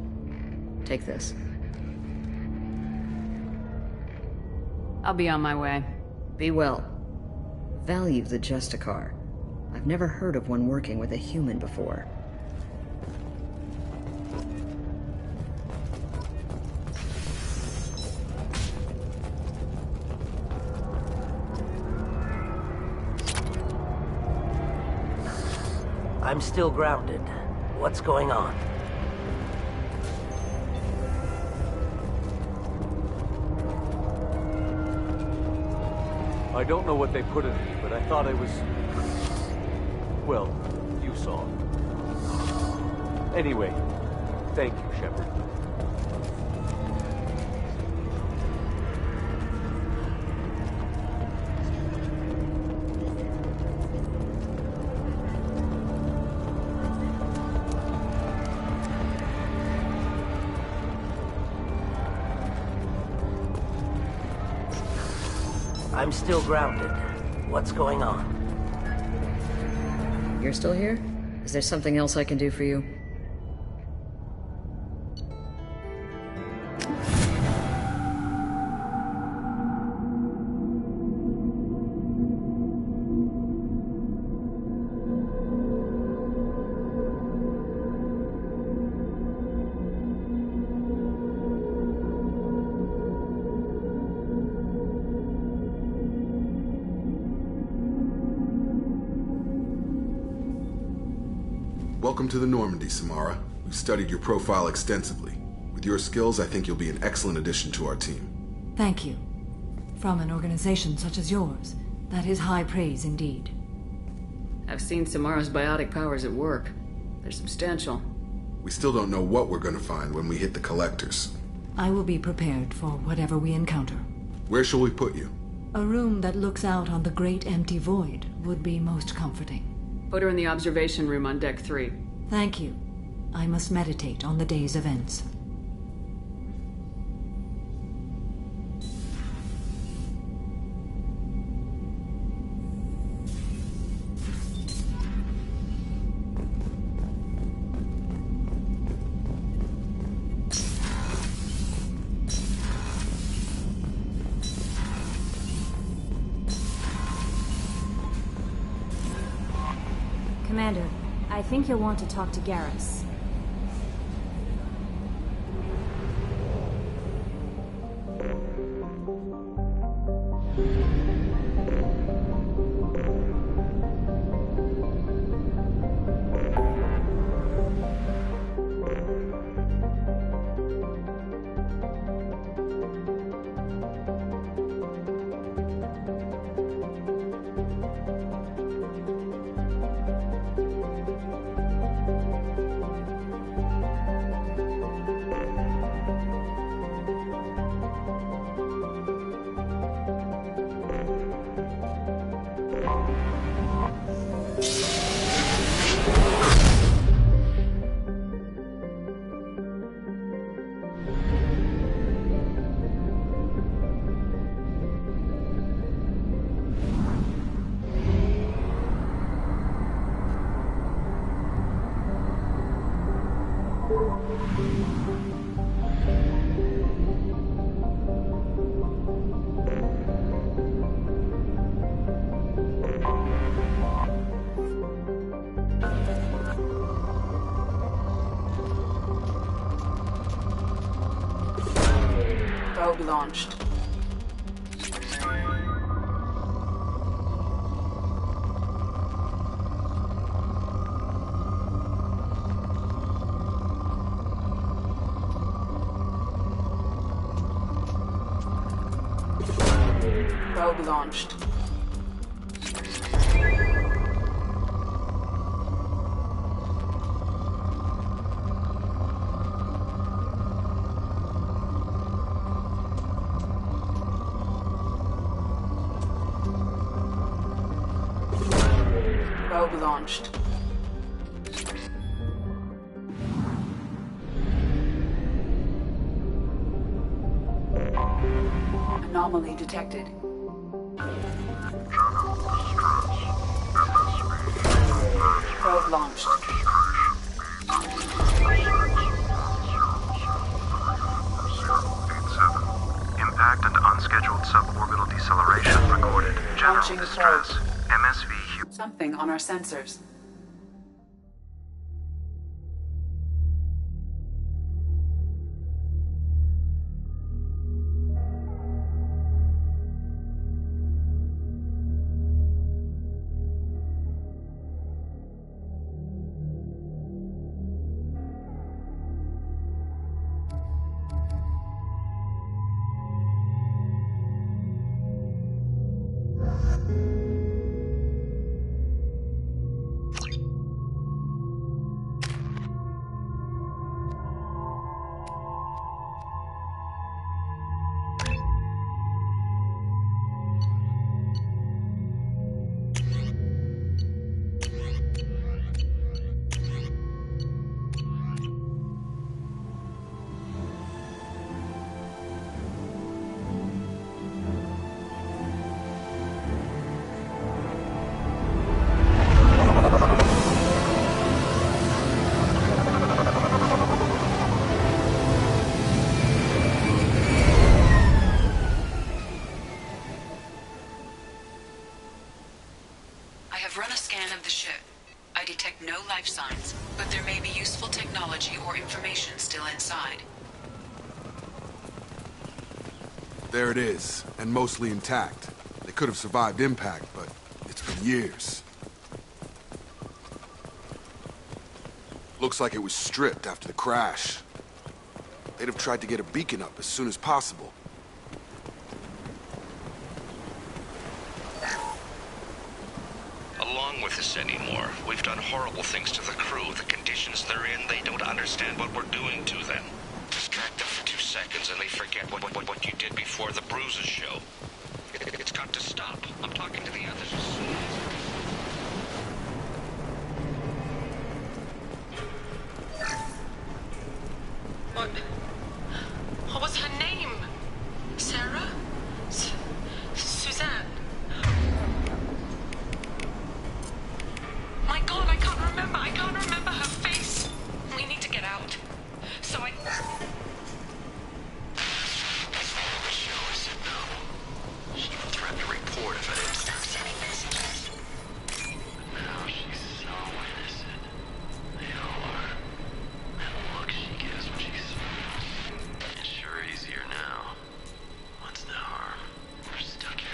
Take this. I'll be on my way. Be well. Value the Justicar. I've never heard of one working with a human before. I'm still grounded. What's going on? I don't know what they put in me, but I thought I was... Well, you saw. Anyway, thank you, Shepard. I'm still grounded. What's going on? You're still here? Is there something else I can do for you? Welcome to the Normandy, Samara. We've studied your profile extensively. With your skills, I think you'll be an excellent addition to our team. Thank you. From an organization such as yours, that is high praise indeed. I've seen Samara's biotic powers at work. They're substantial. We still don't know what we're going to find when we hit the collectors. I will be prepared for whatever we encounter. Where shall we put you? A room that looks out on the great empty void would be most comforting. Put her in the observation room on Deck 3. Thank you. I must meditate on the day's events. Commander, I think you'll want to talk to Garrus. Probe launched. Probe launched. Probe launched. Anomaly detected. Probe launched. Something on our sensors. Run a scan of the ship. I detect no life signs, but there may be useful technology or information still inside. There it is, and mostly intact. They could have survived impact, but it's been years. Looks like it was stripped after the crash. They'd have tried to get a beacon up as soon as possible. With this anymore. We've done horrible things to the crew. The conditions they're in, they don't understand what we're doing to them. Distract them for 2 seconds and they forget what you did before the bruises show. It's got to stop. I'm talking to the others. What was her name? Sarah? Suzanne? My God, I can't remember. I can't remember her face. We need to get out. So I... Show us it now. She even threatened to report if I didn't stop sending messages. Now she's so innocent. They all are. That look she gives when she smiles. It's sure easier now. What's the harm? We're stuck here.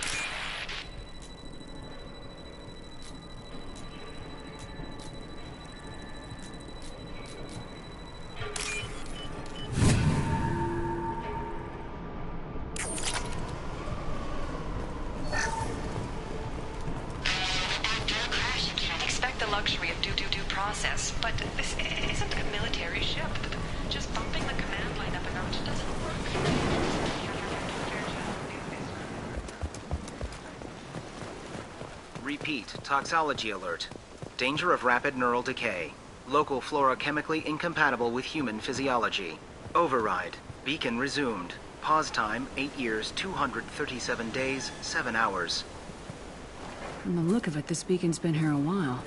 Luxury of due process, but this isn't a military ship. Just bumping the command line up a notch doesn't work. Repeat, toxology alert. Danger of rapid neural decay. Local flora chemically incompatible with human physiology. Override. Beacon resumed. Pause time 8 years, 237 days, 7 hours. From the look of it, this beacon's been here a while.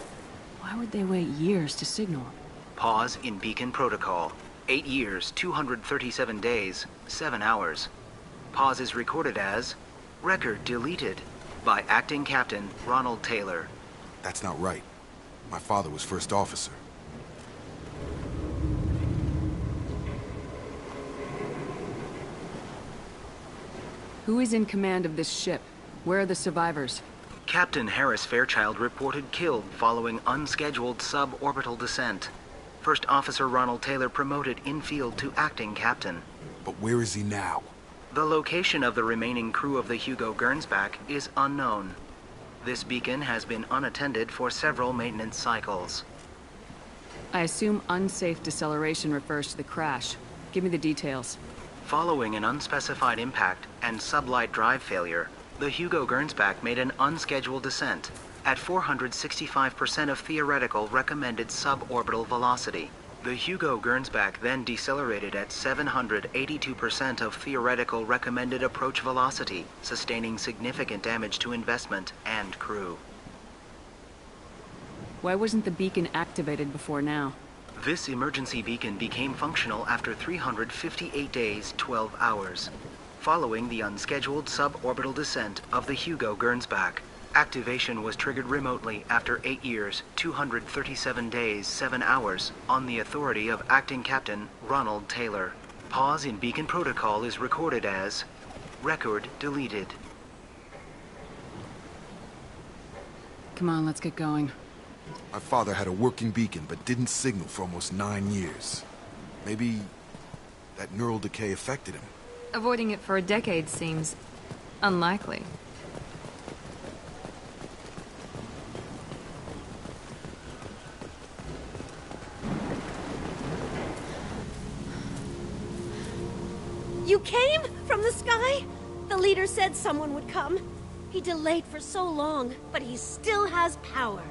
Why would they wait years to signal? Pause in beacon protocol. 8 years, 237 days, 7 hours. Pause is recorded as record deleted by Acting Captain Ronald Taylor. That's not right. My father was first officer. Who is in command of this ship? Where are the survivors? Captain Harris Fairchild reported killed following unscheduled suborbital descent. First Officer Ronald Taylor promoted in-field to acting captain. But where is he now? The location of the remaining crew of the Hugo Gernsback is unknown. This beacon has been unattended for several maintenance cycles. I assume unsafe deceleration refers to the crash. Give me the details. Following an unspecified impact and sublight drive failure, the Hugo Gernsback made an unscheduled descent at 465% of theoretical recommended suborbital velocity. The Hugo Gernsback then decelerated at 782% of theoretical recommended approach velocity, sustaining significant damage to investment and crew. Why wasn't the beacon activated before now? This emergency beacon became functional after 358 days, 12 hours. Following the unscheduled suborbital descent of the Hugo Gernsback. Activation was triggered remotely after 8 years, 237 days, 7 hours, on the authority of Acting Captain Ronald Taylor. Pause in beacon protocol is recorded as record deleted. Come on, let's get going. My father had a working beacon, but didn't signal for almost 9 years. Maybe that neural decay affected him. Avoiding it for a decade seems unlikely. You came from the sky? The leader said someone would come. He delayed for so long, but he still has power.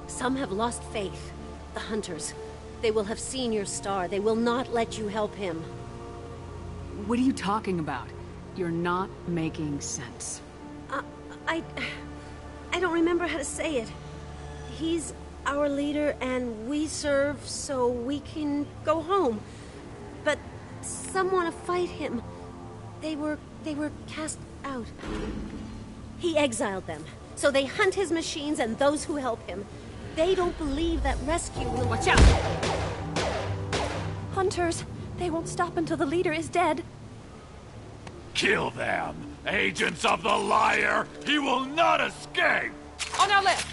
Some have lost faith. The Hunters. They will have seen your star. They will not let you help him. What are you talking about? You're not making sense. I don't remember how to say it. He's our leader and we serve so we can go home. But some want to fight him. They were cast out. He exiled them, so they hunt his machines and those who help him. They don't believe that rescue will— Watch out! Hunters, they won't stop until the leader is dead. Kill them! Agents of the Liar! He will not escape! On our left!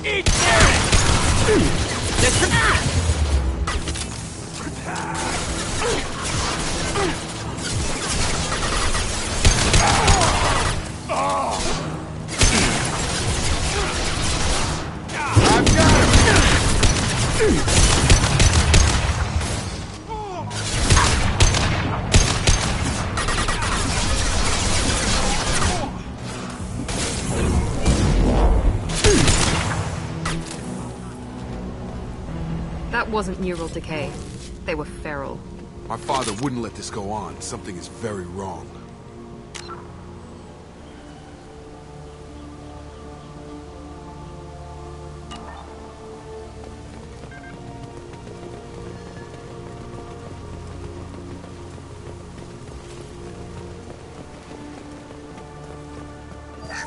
Eat this! That wasn't neural decay. They were feral. My father wouldn't let this go on. Something is very wrong.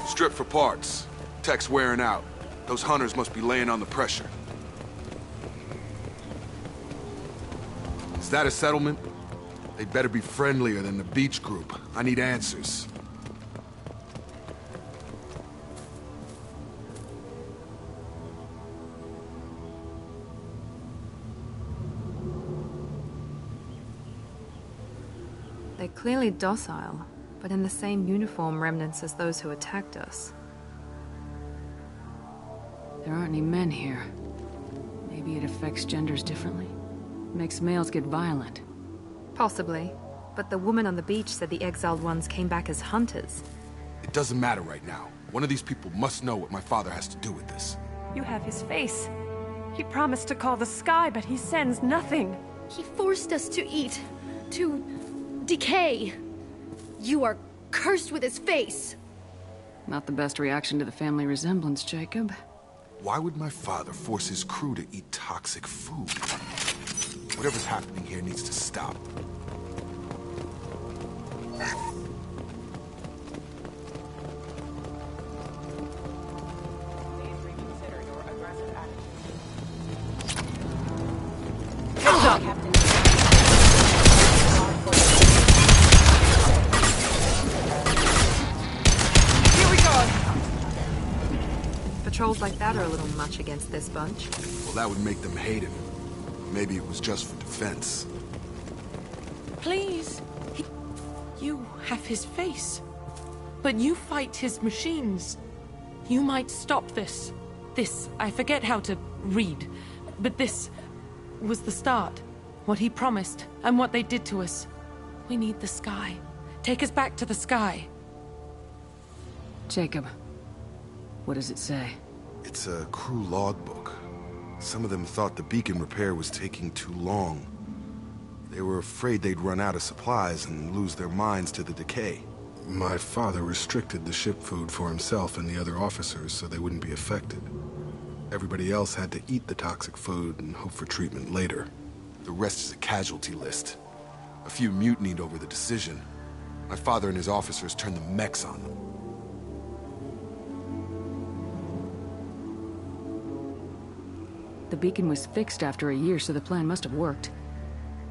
Strip for parts. Tech's wearing out. Those hunters must be laying on the pressure. Is that a settlement? They'd better be friendlier than the beach group. I need answers. They're clearly docile, but in the same uniform remnants as those who attacked us. There aren't any men here. Maybe it affects genders differently. Makes males get violent. Possibly. But the woman on the beach said the exiled ones came back as hunters. It doesn't matter right now. One of these people must know what my father has to do with this. You have his face. He promised to call the sky, but he sends nothing. He forced us to eat, to decay. You are cursed with his face. Not the best reaction to the family resemblance, Jacob. Why would my father force his crew to eat toxic food? Whatever's happening here needs to stop. Heads up! Here we go! Patrols like that are a little much against this bunch. Well, that would make them hate him. Maybe it was just for defense. Please. You have his face. But you fight his machines. You might stop this. This, I forget how to read. But this was the start. What he promised, and what they did to us. We need the sky. Take us back to the sky. Jacob, what does it say? It's a crew logbook. Some of them thought the beacon repair was taking too long. They were afraid they'd run out of supplies and lose their minds to the decay. My father restricted the ship food for himself and the other officers so they wouldn't be affected. Everybody else had to eat the toxic food and hope for treatment later. The rest is a casualty list. A few mutinied over the decision. My father and his officers turned the mechs on them. The beacon was fixed after a year, so the plan must have worked.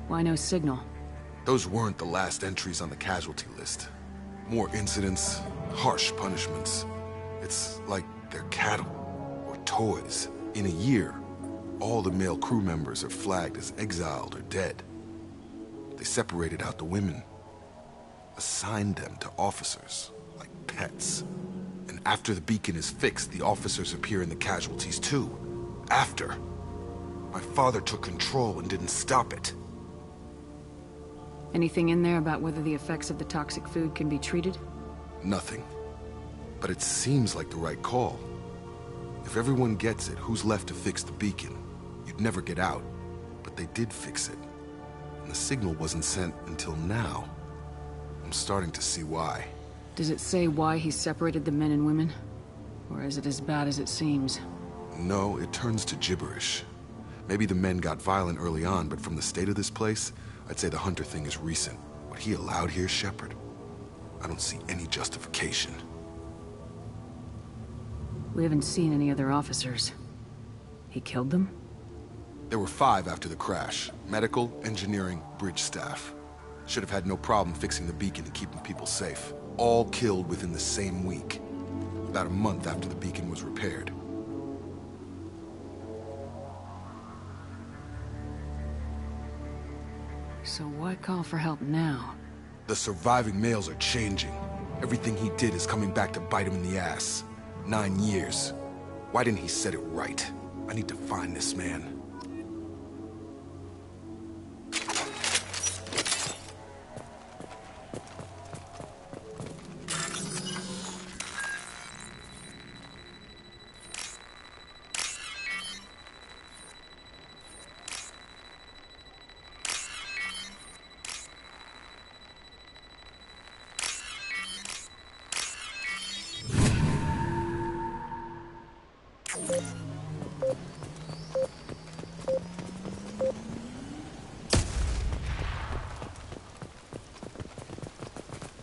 Why no signal? Those weren't the last entries on the casualty list. More incidents, harsh punishments. It's like they're cattle, or toys. In a year, all the male crew members are flagged as exiled or dead. They separated out the women, assigned them to officers, like pets. And after the beacon is fixed, the officers appear in the casualties too. After. My father took control and didn't stop it. Anything in there about whether the effects of the toxic food can be treated? Nothing. But it seems like the right call. If everyone gets it, who's left to fix the beacon? You'd never get out. But they did fix it. And the signal wasn't sent until now. I'm starting to see why. Does it say why he separated the men and women? Or is it as bad as it seems? No, it turns to gibberish. Maybe the men got violent early on, but from the state of this place, I'd say the Hunter thing is recent. What he allowed here, Shepard, I don't see any justification. We haven't seen any other officers. He killed them? There were 5 after the crash. Medical, engineering, bridge staff. Should have had no problem fixing the beacon and keeping people safe. All killed within the same week. About a month after the beacon was repaired. So why call for help now? The surviving males are changing. Everything he did is coming back to bite him in the ass. 9 years. Why didn't he set it right? I need to find this man.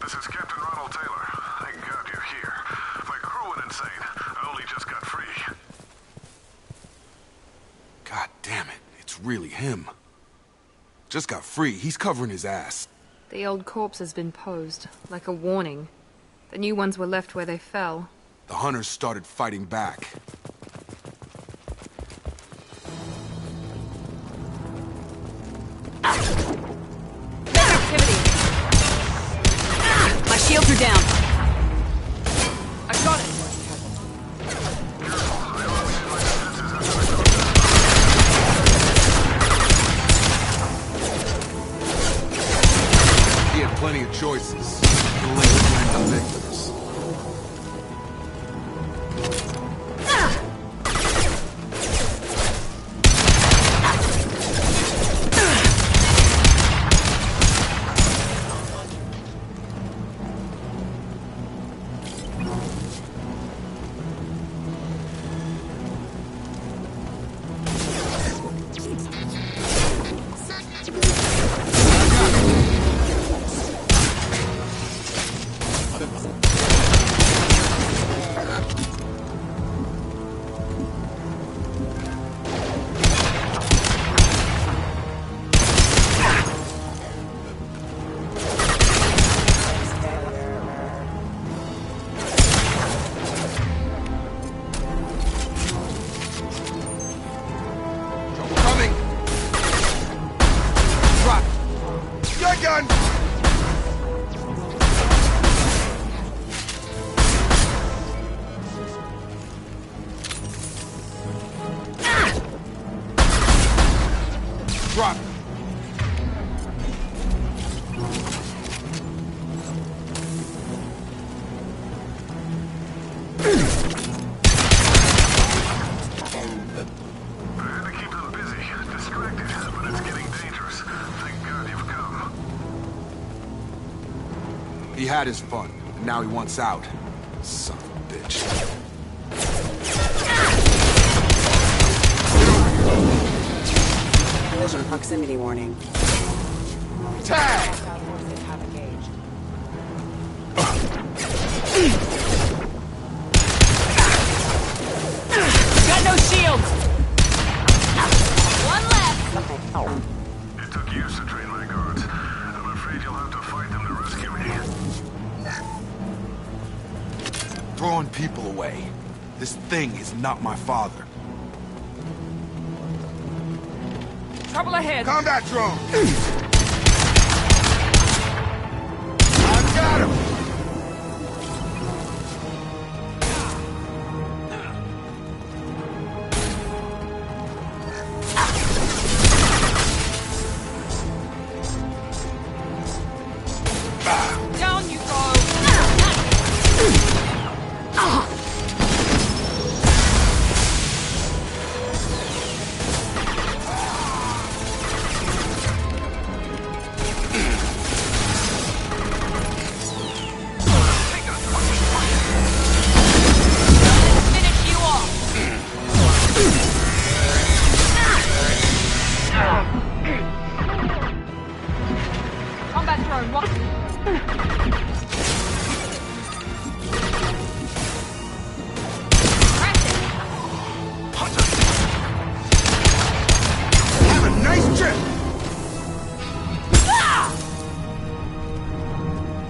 This is Captain Ronald Taylor. Thank God you're here. My crew went insane. I only just got free. God damn it, it's really him. Just got free, he's covering his ass. The old corpse has been posed, like a warning. The new ones were left where they fell. The hunters started fighting back. My shields are down. I got it. He had plenty of choices. The link went on victors. Drop. He had his fun, and now he wants out. Son of a bitch. proximity warning. Tag! Got no shields! One left! It took years to train my guards. I'm afraid you'll have to fight them to rescue me. Throwing people away. This thing is not my father. Trouble ahead! Combat drone! I've got him! Down you go! Finish you off! Combat drone, Have a nice trip!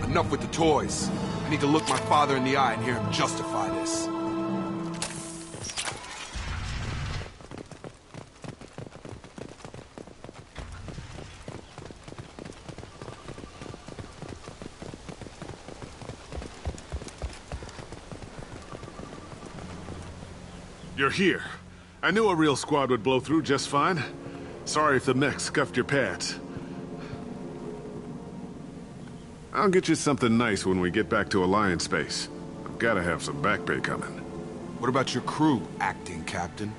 Enough with the toys. I need to look my father in the eye and hear him justify this. You're here. I knew a real squad would blow through just fine. Sorry if the mech scuffed your pads. I'll get you something nice when we get back to Alliance base. I've gotta have some back pay coming. What about your crew, acting captain?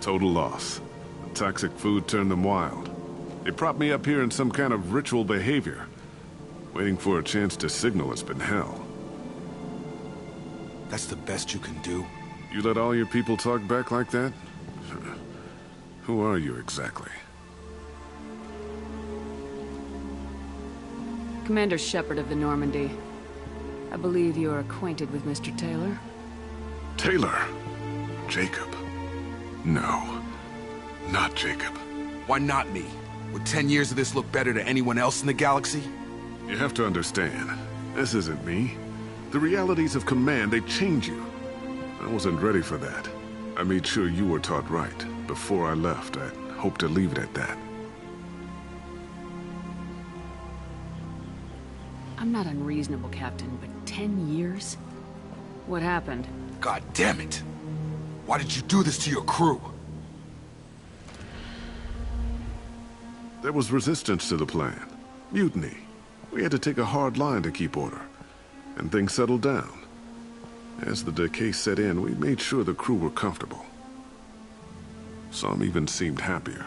Total loss. The toxic food turned them wild. They propped me up here in some kind of ritual behavior. Waiting for a chance to signal has been hell. That's the best you can do? You let all your people talk back like that? Who are you exactly? Commander Shepard of the Normandy. I believe you are acquainted with Mr. Taylor. Taylor? Jacob? No. Not Jacob. Why not me? Would 10 years of this look better to anyone else in the galaxy? You have to understand, this isn't me. The realities of command, they change you. I wasn't ready for that. I made sure you were taught right. Before I left, I hoped to leave it at that. I'm not unreasonable, Captain, but 10 years? What happened? God damn it! Why did you do this to your crew? There was resistance to the plan. Mutiny. We had to take a hard line to keep order. And things settled down. As the decay set in, we made sure the crew were comfortable. Some even seemed happier.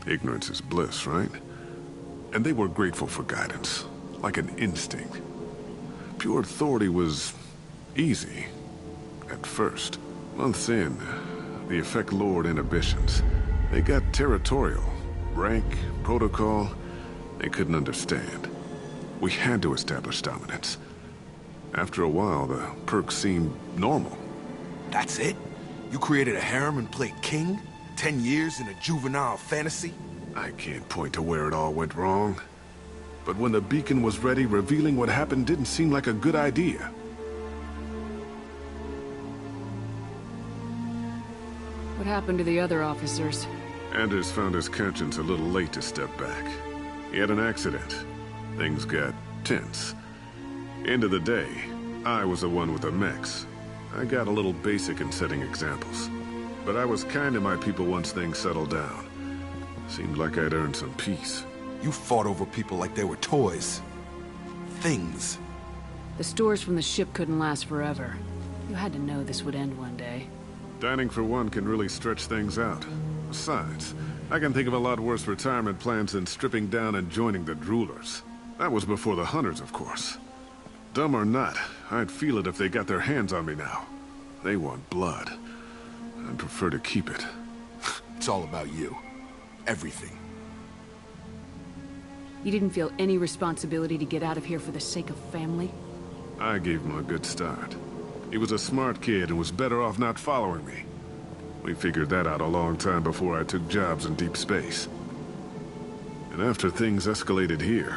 Ignorance is bliss, right? And they were grateful for guidance, like an instinct. Pure authority was easy, at first. Months in, the effect lowered inhibitions. They got territorial. Rank, protocol, they couldn't understand. We had to establish dominance. After a while, the perks seemed normal. That's it? You created a harem and played king? 10 years in a juvenile fantasy? I can't point to where it all went wrong. But when the beacon was ready, revealing what happened didn't seem like a good idea. What happened to the other officers? Anders found his conscience a little late to step back. He had an accident. Things got tense. End of the day, I was the one with the mechs. I got a little basic in setting examples. But I was kind to my people once things settled down. Seemed like I'd earned some peace. You fought over people like they were toys. Things. The stores from the ship couldn't last forever. You had to know this would end one day. Dining for one can really stretch things out. Besides, I can think of a lot worse retirement plans than stripping down and joining the Droolers. That was before the Hunters, of course. Dumb or not, I'd feel it if they got their hands on me now. They want blood. I'd prefer to keep it. It's all about you. Everything. You didn't feel any responsibility to get out of here for the sake of family? I gave him a good start. He was a smart kid and was better off not following me. We figured that out a long time before I took jobs in deep space. And after things escalated here,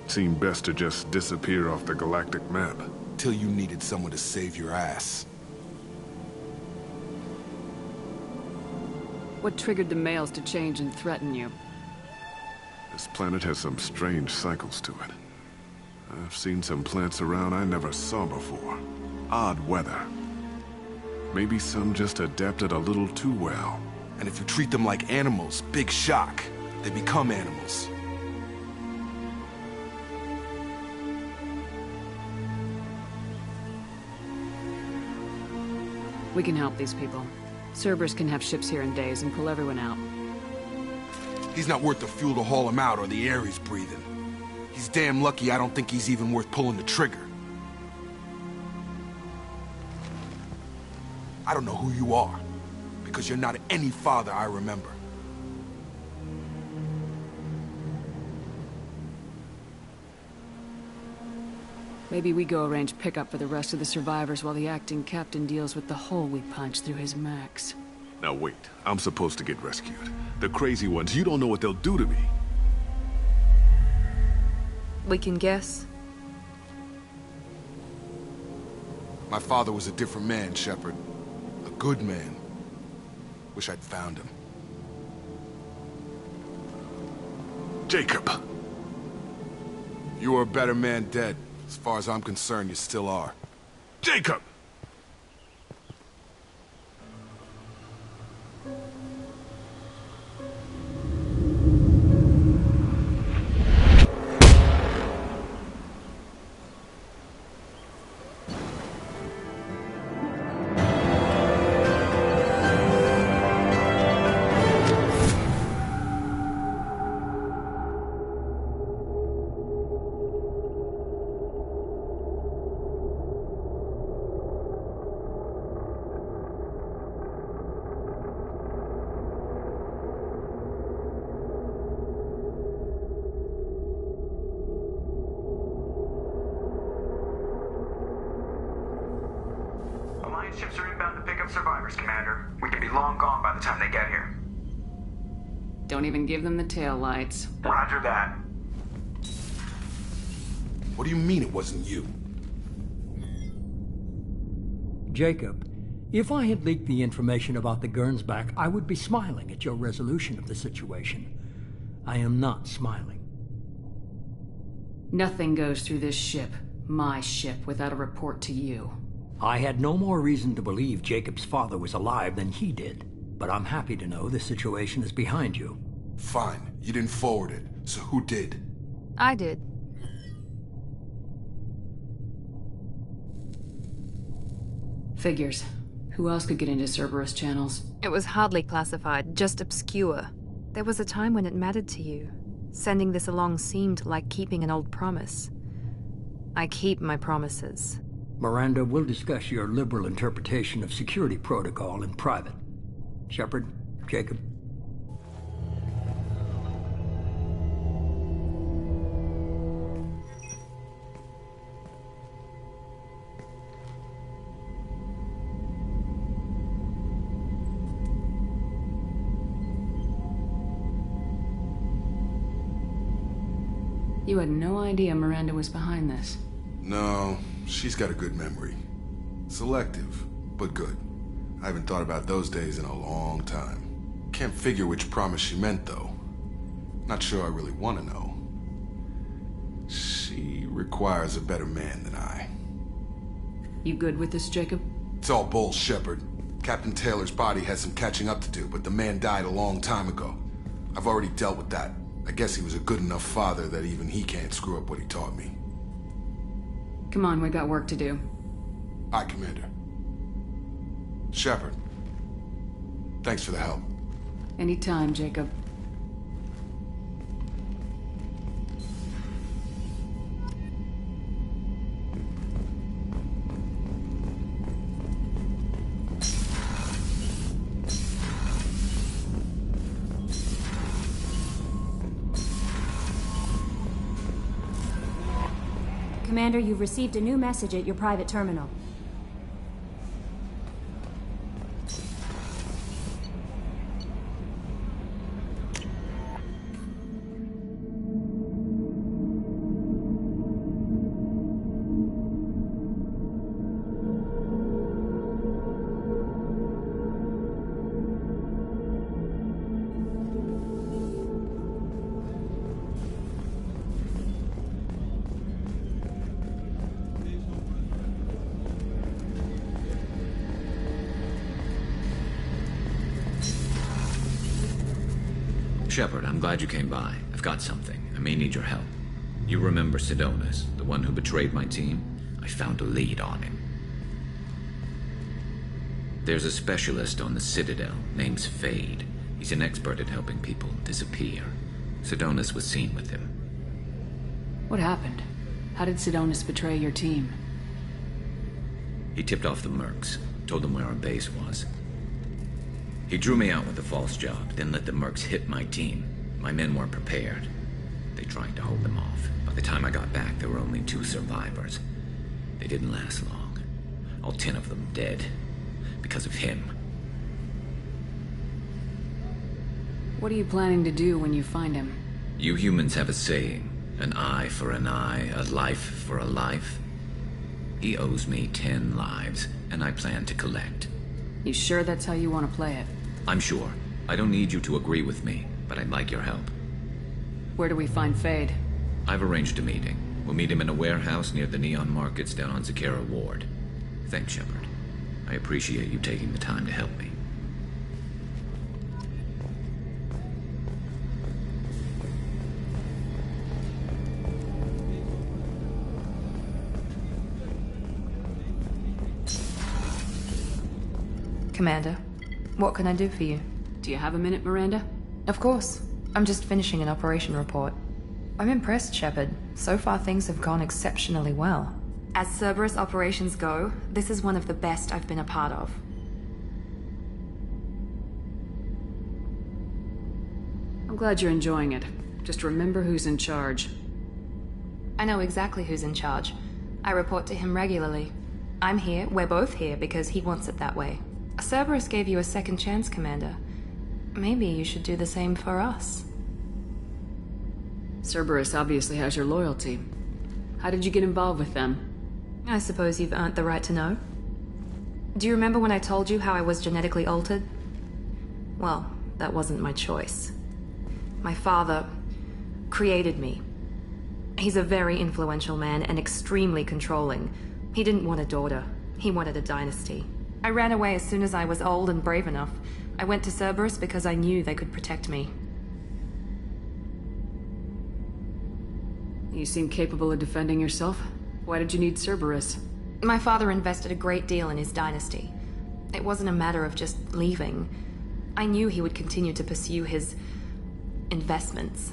it seemed best to just disappear off the galactic map. Till you needed someone to save your ass. What triggered the males to change and threaten you? This planet has some strange cycles to it. I've seen some plants around I never saw before. Odd weather. Maybe some just adapted a little too well. And if you treat them like animals, big shock. They become animals. We can help these people. Cerberus can have ships here in days and pull everyone out. He's not worth the fuel to haul him out or the air he's breathing. He's damn lucky I don't think he's even worth pulling the trigger. I don't know who you are, because you're not any father I remember. Maybe we go arrange pickup for the rest of the survivors while the acting captain deals with the hole we punched through his max. Now wait, I'm supposed to get rescued. The crazy ones, you don't know what they'll do to me. We can guess. My father was a different man, Shepard. A good man. Wish I'd found him. Jacob! You were a better man dead. As far as I'm concerned, you still are. Jacob! Ships are inbound to pick up survivors, Commander. We could be long gone by the time they get here. Don't even give them the tail lights. Roger that. What do you mean it wasn't you? Jacob, if I had leaked the information about the Gernsback, I would be smiling at your resolution of the situation. I am not smiling. Nothing goes through this ship, my ship, without a report to you. I had no more reason to believe Jacob's father was alive than he did, but I'm happy to know the situation is behind you. Fine. You didn't forward it, so who did? I did. Figures. Who else could get into Cerberus channels? It was hardly classified, just obscure. There was a time when it mattered to you. Sending this along seemed like keeping an old promise. I keep my promises. Miranda, we'll discuss your liberal interpretation of security protocol in private. Shepard, Jacob. You had no idea Miranda was behind this. No, she's got a good memory. Selective, but good. I haven't thought about those days in a long time. Can't figure which promise she meant, though. Not sure I really want to know. She requires a better man than I. You good with this, Jacob? It's all bull, Shepard. Captain Taylor's body has some catching up to do, but the man died a long time ago. I've already dealt with that. I guess he was a good enough father that even he can't screw up what he taught me. Come on, we got work to do. Aye, Commander. Shepard. Thanks for the help. Anytime, Jacob. Commander, you've received a new message at your private terminal. Shepard, I'm glad you came by. I've got something. I may need your help. You remember Sidonus, the one who betrayed my team? I found a lead on him. There's a specialist on the Citadel, name's Fade. He's an expert at helping people disappear. Sidonus was seen with him. What happened? How did Sidonus betray your team? He tipped off the Mercs, told them where our base was. He drew me out with a false job, then let the Mercs hit my team. My men weren't prepared. They tried to hold them off. By the time I got back, there were only 2 survivors. They didn't last long. All 10 of them dead. Because of him. What are you planning to do when you find him? You humans have a saying. An eye for an eye, a life for a life. He owes me 10 lives, and I plan to collect. You sure that's how you want to play it? I'm sure. I don't need you to agree with me, but I'd like your help. Where do we find Fade? I've arranged a meeting. We'll meet him in a warehouse near the Neon Markets down on Zakera Ward. Thanks, Shepard. I appreciate you taking the time to help me. Commander, what can I do for you? Do you have a minute, Miranda? Of course. I'm just finishing an operation report. I'm impressed, Shepard. So far things have gone exceptionally well. As Cerberus operations go, this is one of the best I've been a part of. I'm glad you're enjoying it. Just remember who's in charge. I know exactly who's in charge. I report to him regularly. I'm here, we're both here, because he wants it that way. Cerberus gave you a second chance, Commander. Maybe you should do the same for us. Cerberus obviously has your loyalty. How did you get involved with them? I suppose you've earned the right to know. Do you remember when I told you how I was genetically altered? Well, that wasn't my choice. My father created me. He's a very influential man and extremely controlling. He didn't want a daughter. He wanted a dynasty. I ran away as soon as I was old and brave enough. I went to Cerberus because I knew they could protect me. You seem capable of defending yourself. Why did you need Cerberus? My father invested a great deal in his dynasty. It wasn't a matter of just leaving. I knew he would continue to pursue his investments.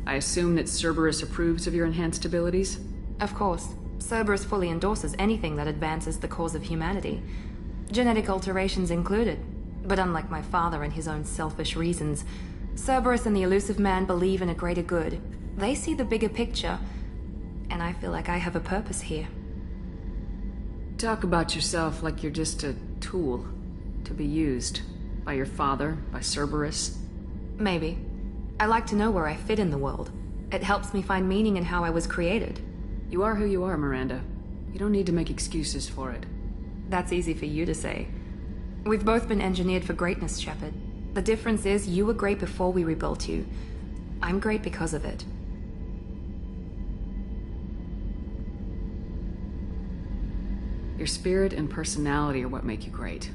I assume that Cerberus approves of your enhanced abilities? Of course. Cerberus fully endorses anything that advances the cause of humanity. Genetic alterations included. But unlike my father and his own selfish reasons, Cerberus and the Elusive Man believe in a greater good. They see the bigger picture, and I feel like I have a purpose here. Talk about yourself like you're just a tool to be used by your father, by Cerberus. Maybe. I like to know where I fit in the world. It helps me find meaning in how I was created. You are who you are, Miranda. You don't need to make excuses for it. That's easy for you to say. We've both been engineered for greatness, Shepard. The difference is you were great before we rebuilt you. I'm great because of it. Your spirit and personality are what make you great.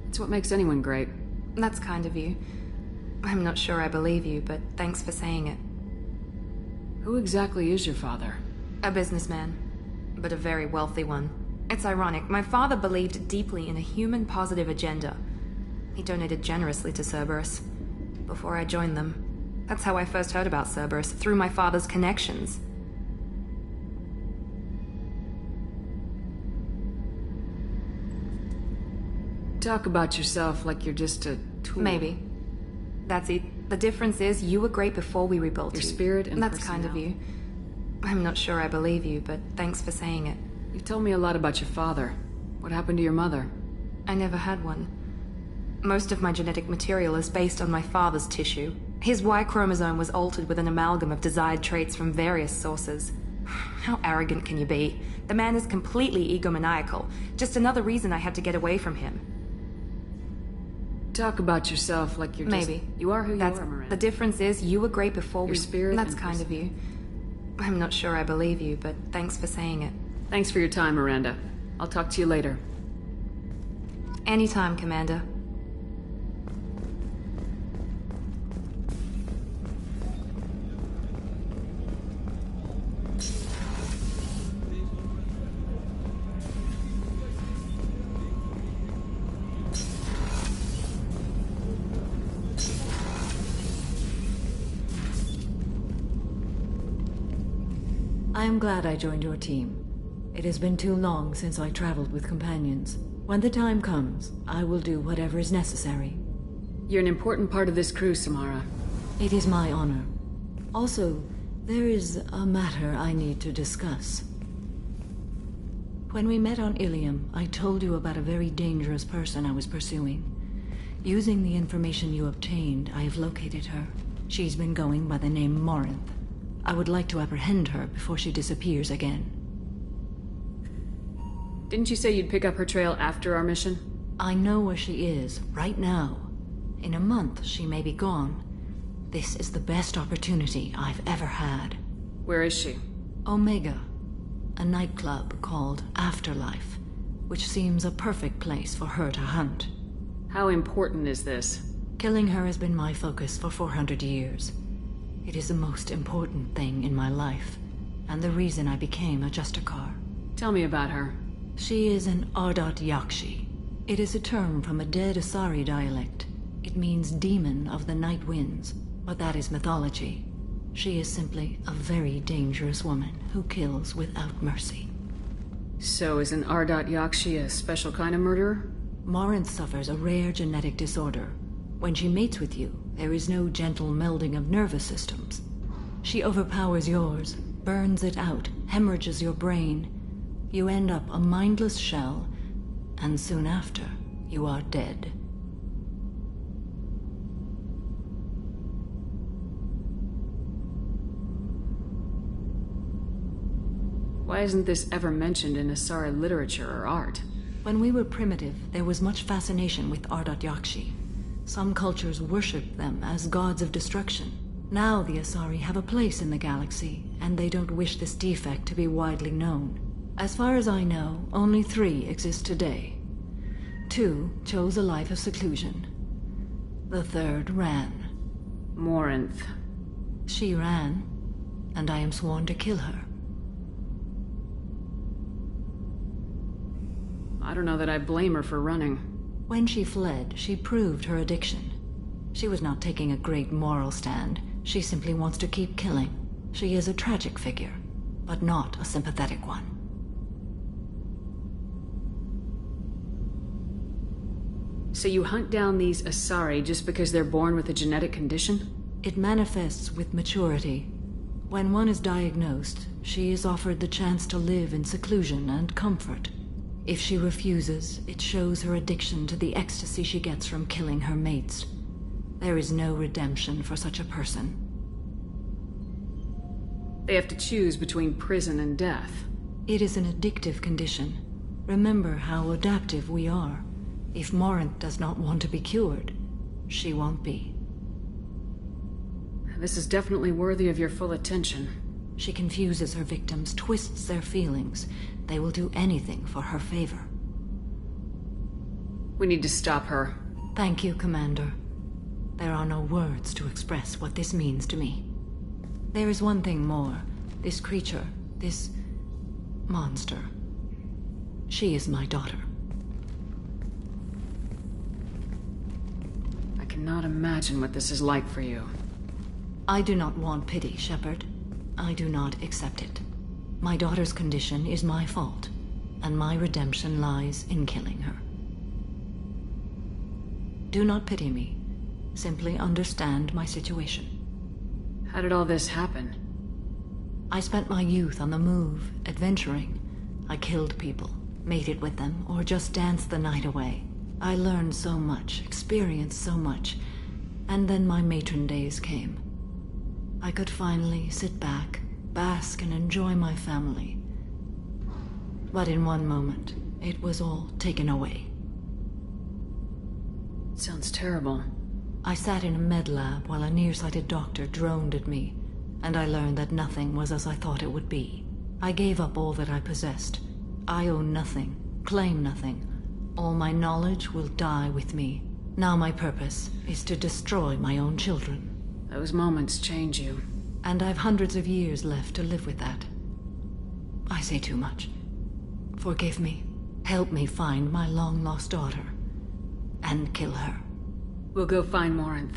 It's what makes anyone great. That's kind of you. I'm not sure I believe you, but thanks for saying it. Who exactly is your father? A businessman, but a very wealthy one. It's ironic, my father believed deeply in a human-positive agenda. He donated generously to Cerberus before I joined them. That's how I first heard about Cerberus, through my father's connections. Talk about yourself like you're just a tool. Maybe. That's it. The difference is you were great before we rebuilt your you. Spirit and that's kind of you. I'm not sure I believe you, but thanks for saying it. You told me a lot about your father. What happened to your mother? I never had one. Most of my genetic material is based on my father's tissue. His Y chromosome was altered with an amalgam of desired traits from various sources. How arrogant can you be? The man is completely egomaniacal. Just another reason I had to get away from him. Talk about yourself like you're Maybe. You are who you That's are, Miranda. The difference is you were great before Your we... spirit That's and kind of you. I'm not sure I believe you, but thanks for saying it. Thanks for your time, Miranda. I'll talk to you later. Anytime, Commander. I am glad I joined your team. It has been too long since I traveled with companions. When the time comes, I will do whatever is necessary. You're an important part of this crew, Samara. It is my honor. Also, there is a matter I need to discuss. When we met on Ilium, I told you about a very dangerous person I was pursuing. Using the information you obtained, I have located her. She's been going by the name Morinth. I would like to apprehend her before she disappears again. Didn't you say you'd pick up her trail after our mission? I know where she is, right now. In a month, she may be gone. This is the best opportunity I've ever had. Where is she? Omega, a nightclub called Afterlife, which seems a perfect place for her to hunt. How important is this? Killing her has been my focus for 400 years. It is the most important thing in my life, and the reason I became a Justicar. Tell me about her. She is an Ardat Yakshi. It is a term from a dead Asari dialect. It means demon of the night winds, but that is mythology. She is simply a very dangerous woman who kills without mercy. So is an Ardat Yakshi a special kind of murderer? Morinth suffers a rare genetic disorder. When she mates with you, there is no gentle melding of nervous systems. She overpowers yours, burns it out, hemorrhages your brain. You end up a mindless shell, and soon after, you are dead. Why isn't this ever mentioned in Asari literature or art? When we were primitive, there was much fascination with Ardat Yakshi. Some cultures worshipped them as gods of destruction. Now the Asari have a place in the galaxy, and they don't wish this defect to be widely known. As far as I know, only 3 exist today. 2 chose a life of seclusion. The 3rd ran. Morinth. She ran, and I am sworn to kill her. I don't know that I blame her for running. When she fled, she proved her addiction. She was not taking a great moral stand. She simply wants to keep killing. She is a tragic figure, but not a sympathetic one. So you hunt down these Asari just because they're born with a genetic condition? It manifests with maturity. When one is diagnosed, she is offered the chance to live in seclusion and comfort. If she refuses, it shows her addiction to the ecstasy she gets from killing her mates. There is no redemption for such a person. They have to choose between prison and death. It is an addictive condition. Remember how adaptive we are. If Morinth does not want to be cured, she won't be. This is definitely worthy of your full attention. She confuses her victims, twists their feelings. They will do anything for her favor. We need to stop her. Thank you, Commander. There are no words to express what this means to me. There is one thing more. This creature, this monster. She is my daughter. I cannot imagine what this is like for you. I do not want pity, Shepard. I do not accept it. My daughter's condition is my fault, and my redemption lies in killing her. Do not pity me. Simply understand my situation. How did all this happen? I spent my youth on the move, adventuring. I killed people, mated with them, or just danced the night away. I learned so much, experienced so much, and then my matron days came. I could finally sit back, bask and enjoy my family. But in one moment, it was all taken away. Sounds terrible. I sat in a med lab while a nearsighted doctor droned at me, and I learned that nothing was as I thought it would be. I gave up all that I possessed. I own nothing, claim nothing. All my knowledge will die with me. Now my purpose is to destroy my own children. Those moments change you. And I've hundreds of years left to live with that. I say too much. Forgive me. Help me find my long-lost daughter. And kill her. We'll go find Morinth.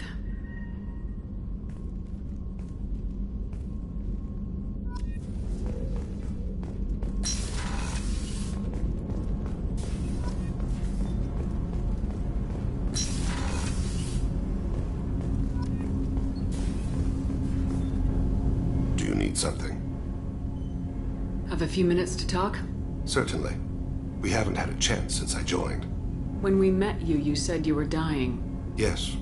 Do you need something? Have a few minutes to talk? Certainly. We haven't had a chance since I joined. When we met you, you said you were dying. Yes.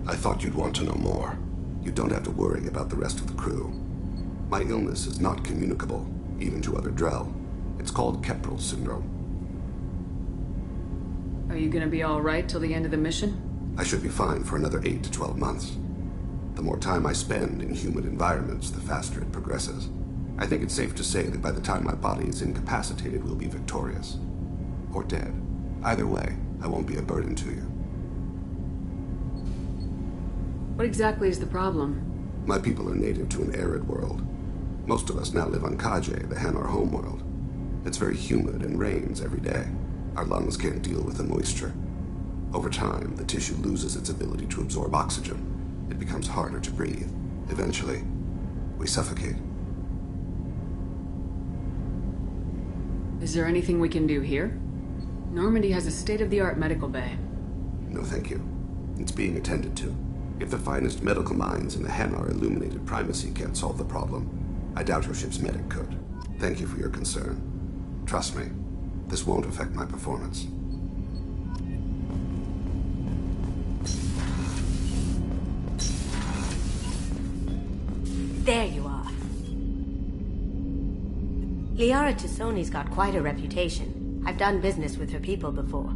I thought you'd want to know more. You don't have to worry about the rest of the crew. My illness is not communicable, even to other Drell. It's called Keprel syndrome. Are you gonna be all right till the end of the mission? I should be fine for another 8 to 12 months. The more time I spend in humid environments, the faster it progresses. I think it's safe to say that by the time my body is incapacitated, we'll be victorious. Or dead. Either way, I won't be a burden to you. What exactly is the problem? My people are native to an arid world. Most of us now live on Kaje, the Hanar homeworld. It's very humid and rains every day. Our lungs can't deal with the moisture. Over time, the tissue loses its ability to absorb oxygen. It becomes harder to breathe. Eventually, we suffocate. Is there anything we can do here? Normandy has a state-of-the-art medical bay. No, thank you. It's being attended to. If the finest medical minds in the Hanar illuminated primacy can't solve the problem, I doubt your ship's medic could. Thank you for your concern. Trust me, this won't affect my performance. There you are. Liara Tassoni's got quite a reputation. I've done business with her people before.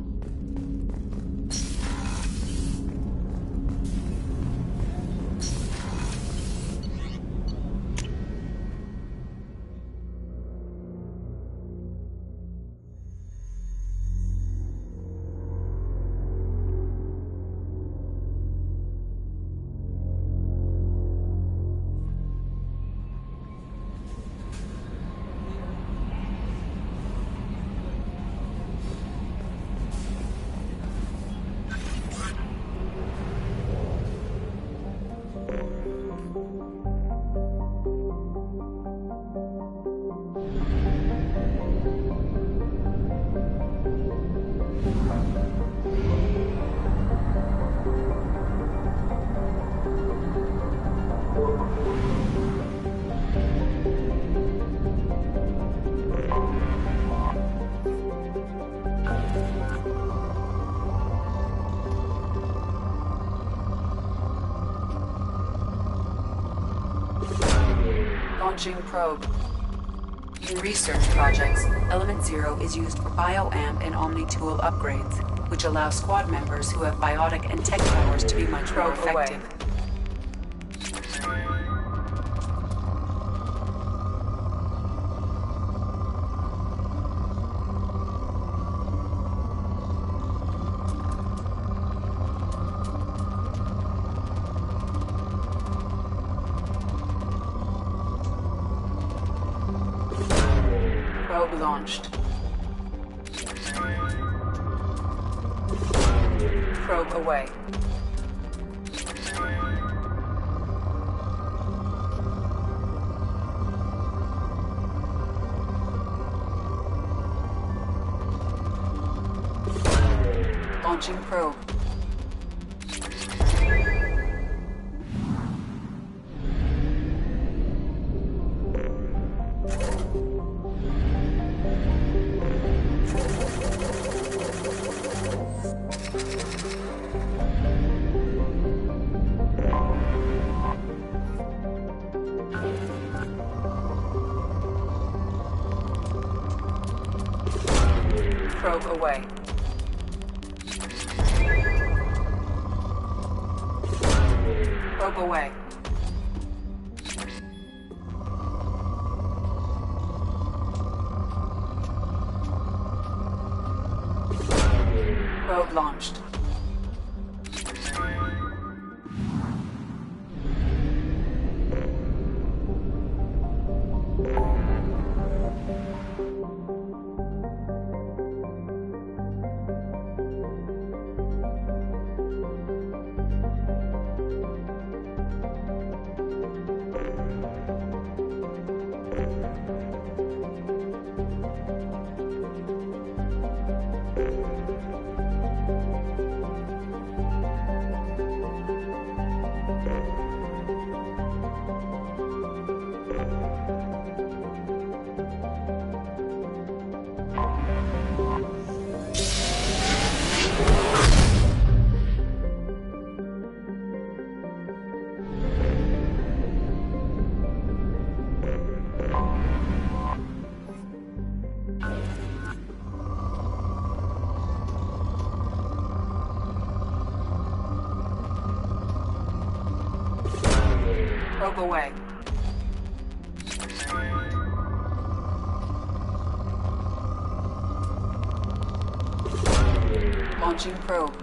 Launching probe. In research projects, Element Zero is used for bioamp and Omni-tool upgrades, which allow squad members who have biotic and tech powers to be much more effective. Probe launched. Probe away. Launching probe. Probe away. Probe away. Probe launched. Probe away. Launching probe.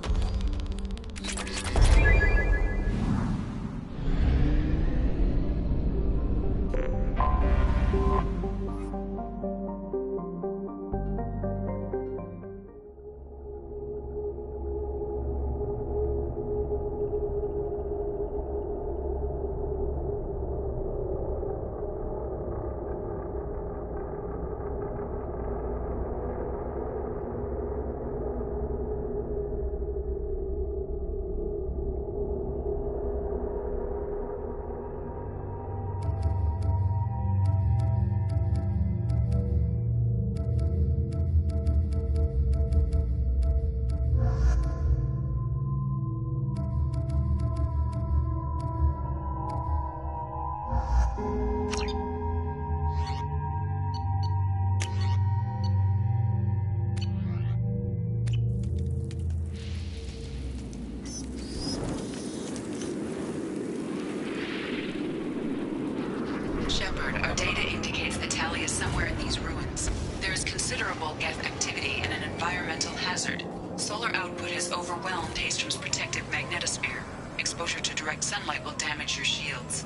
Shepard, our data indicates that Tali is somewhere in these ruins. There is considerable Geth activity and an environmental hazard. Solar output has overwhelmed Hastrom's protective magnetosphere. Exposure to direct sunlight will damage your shields.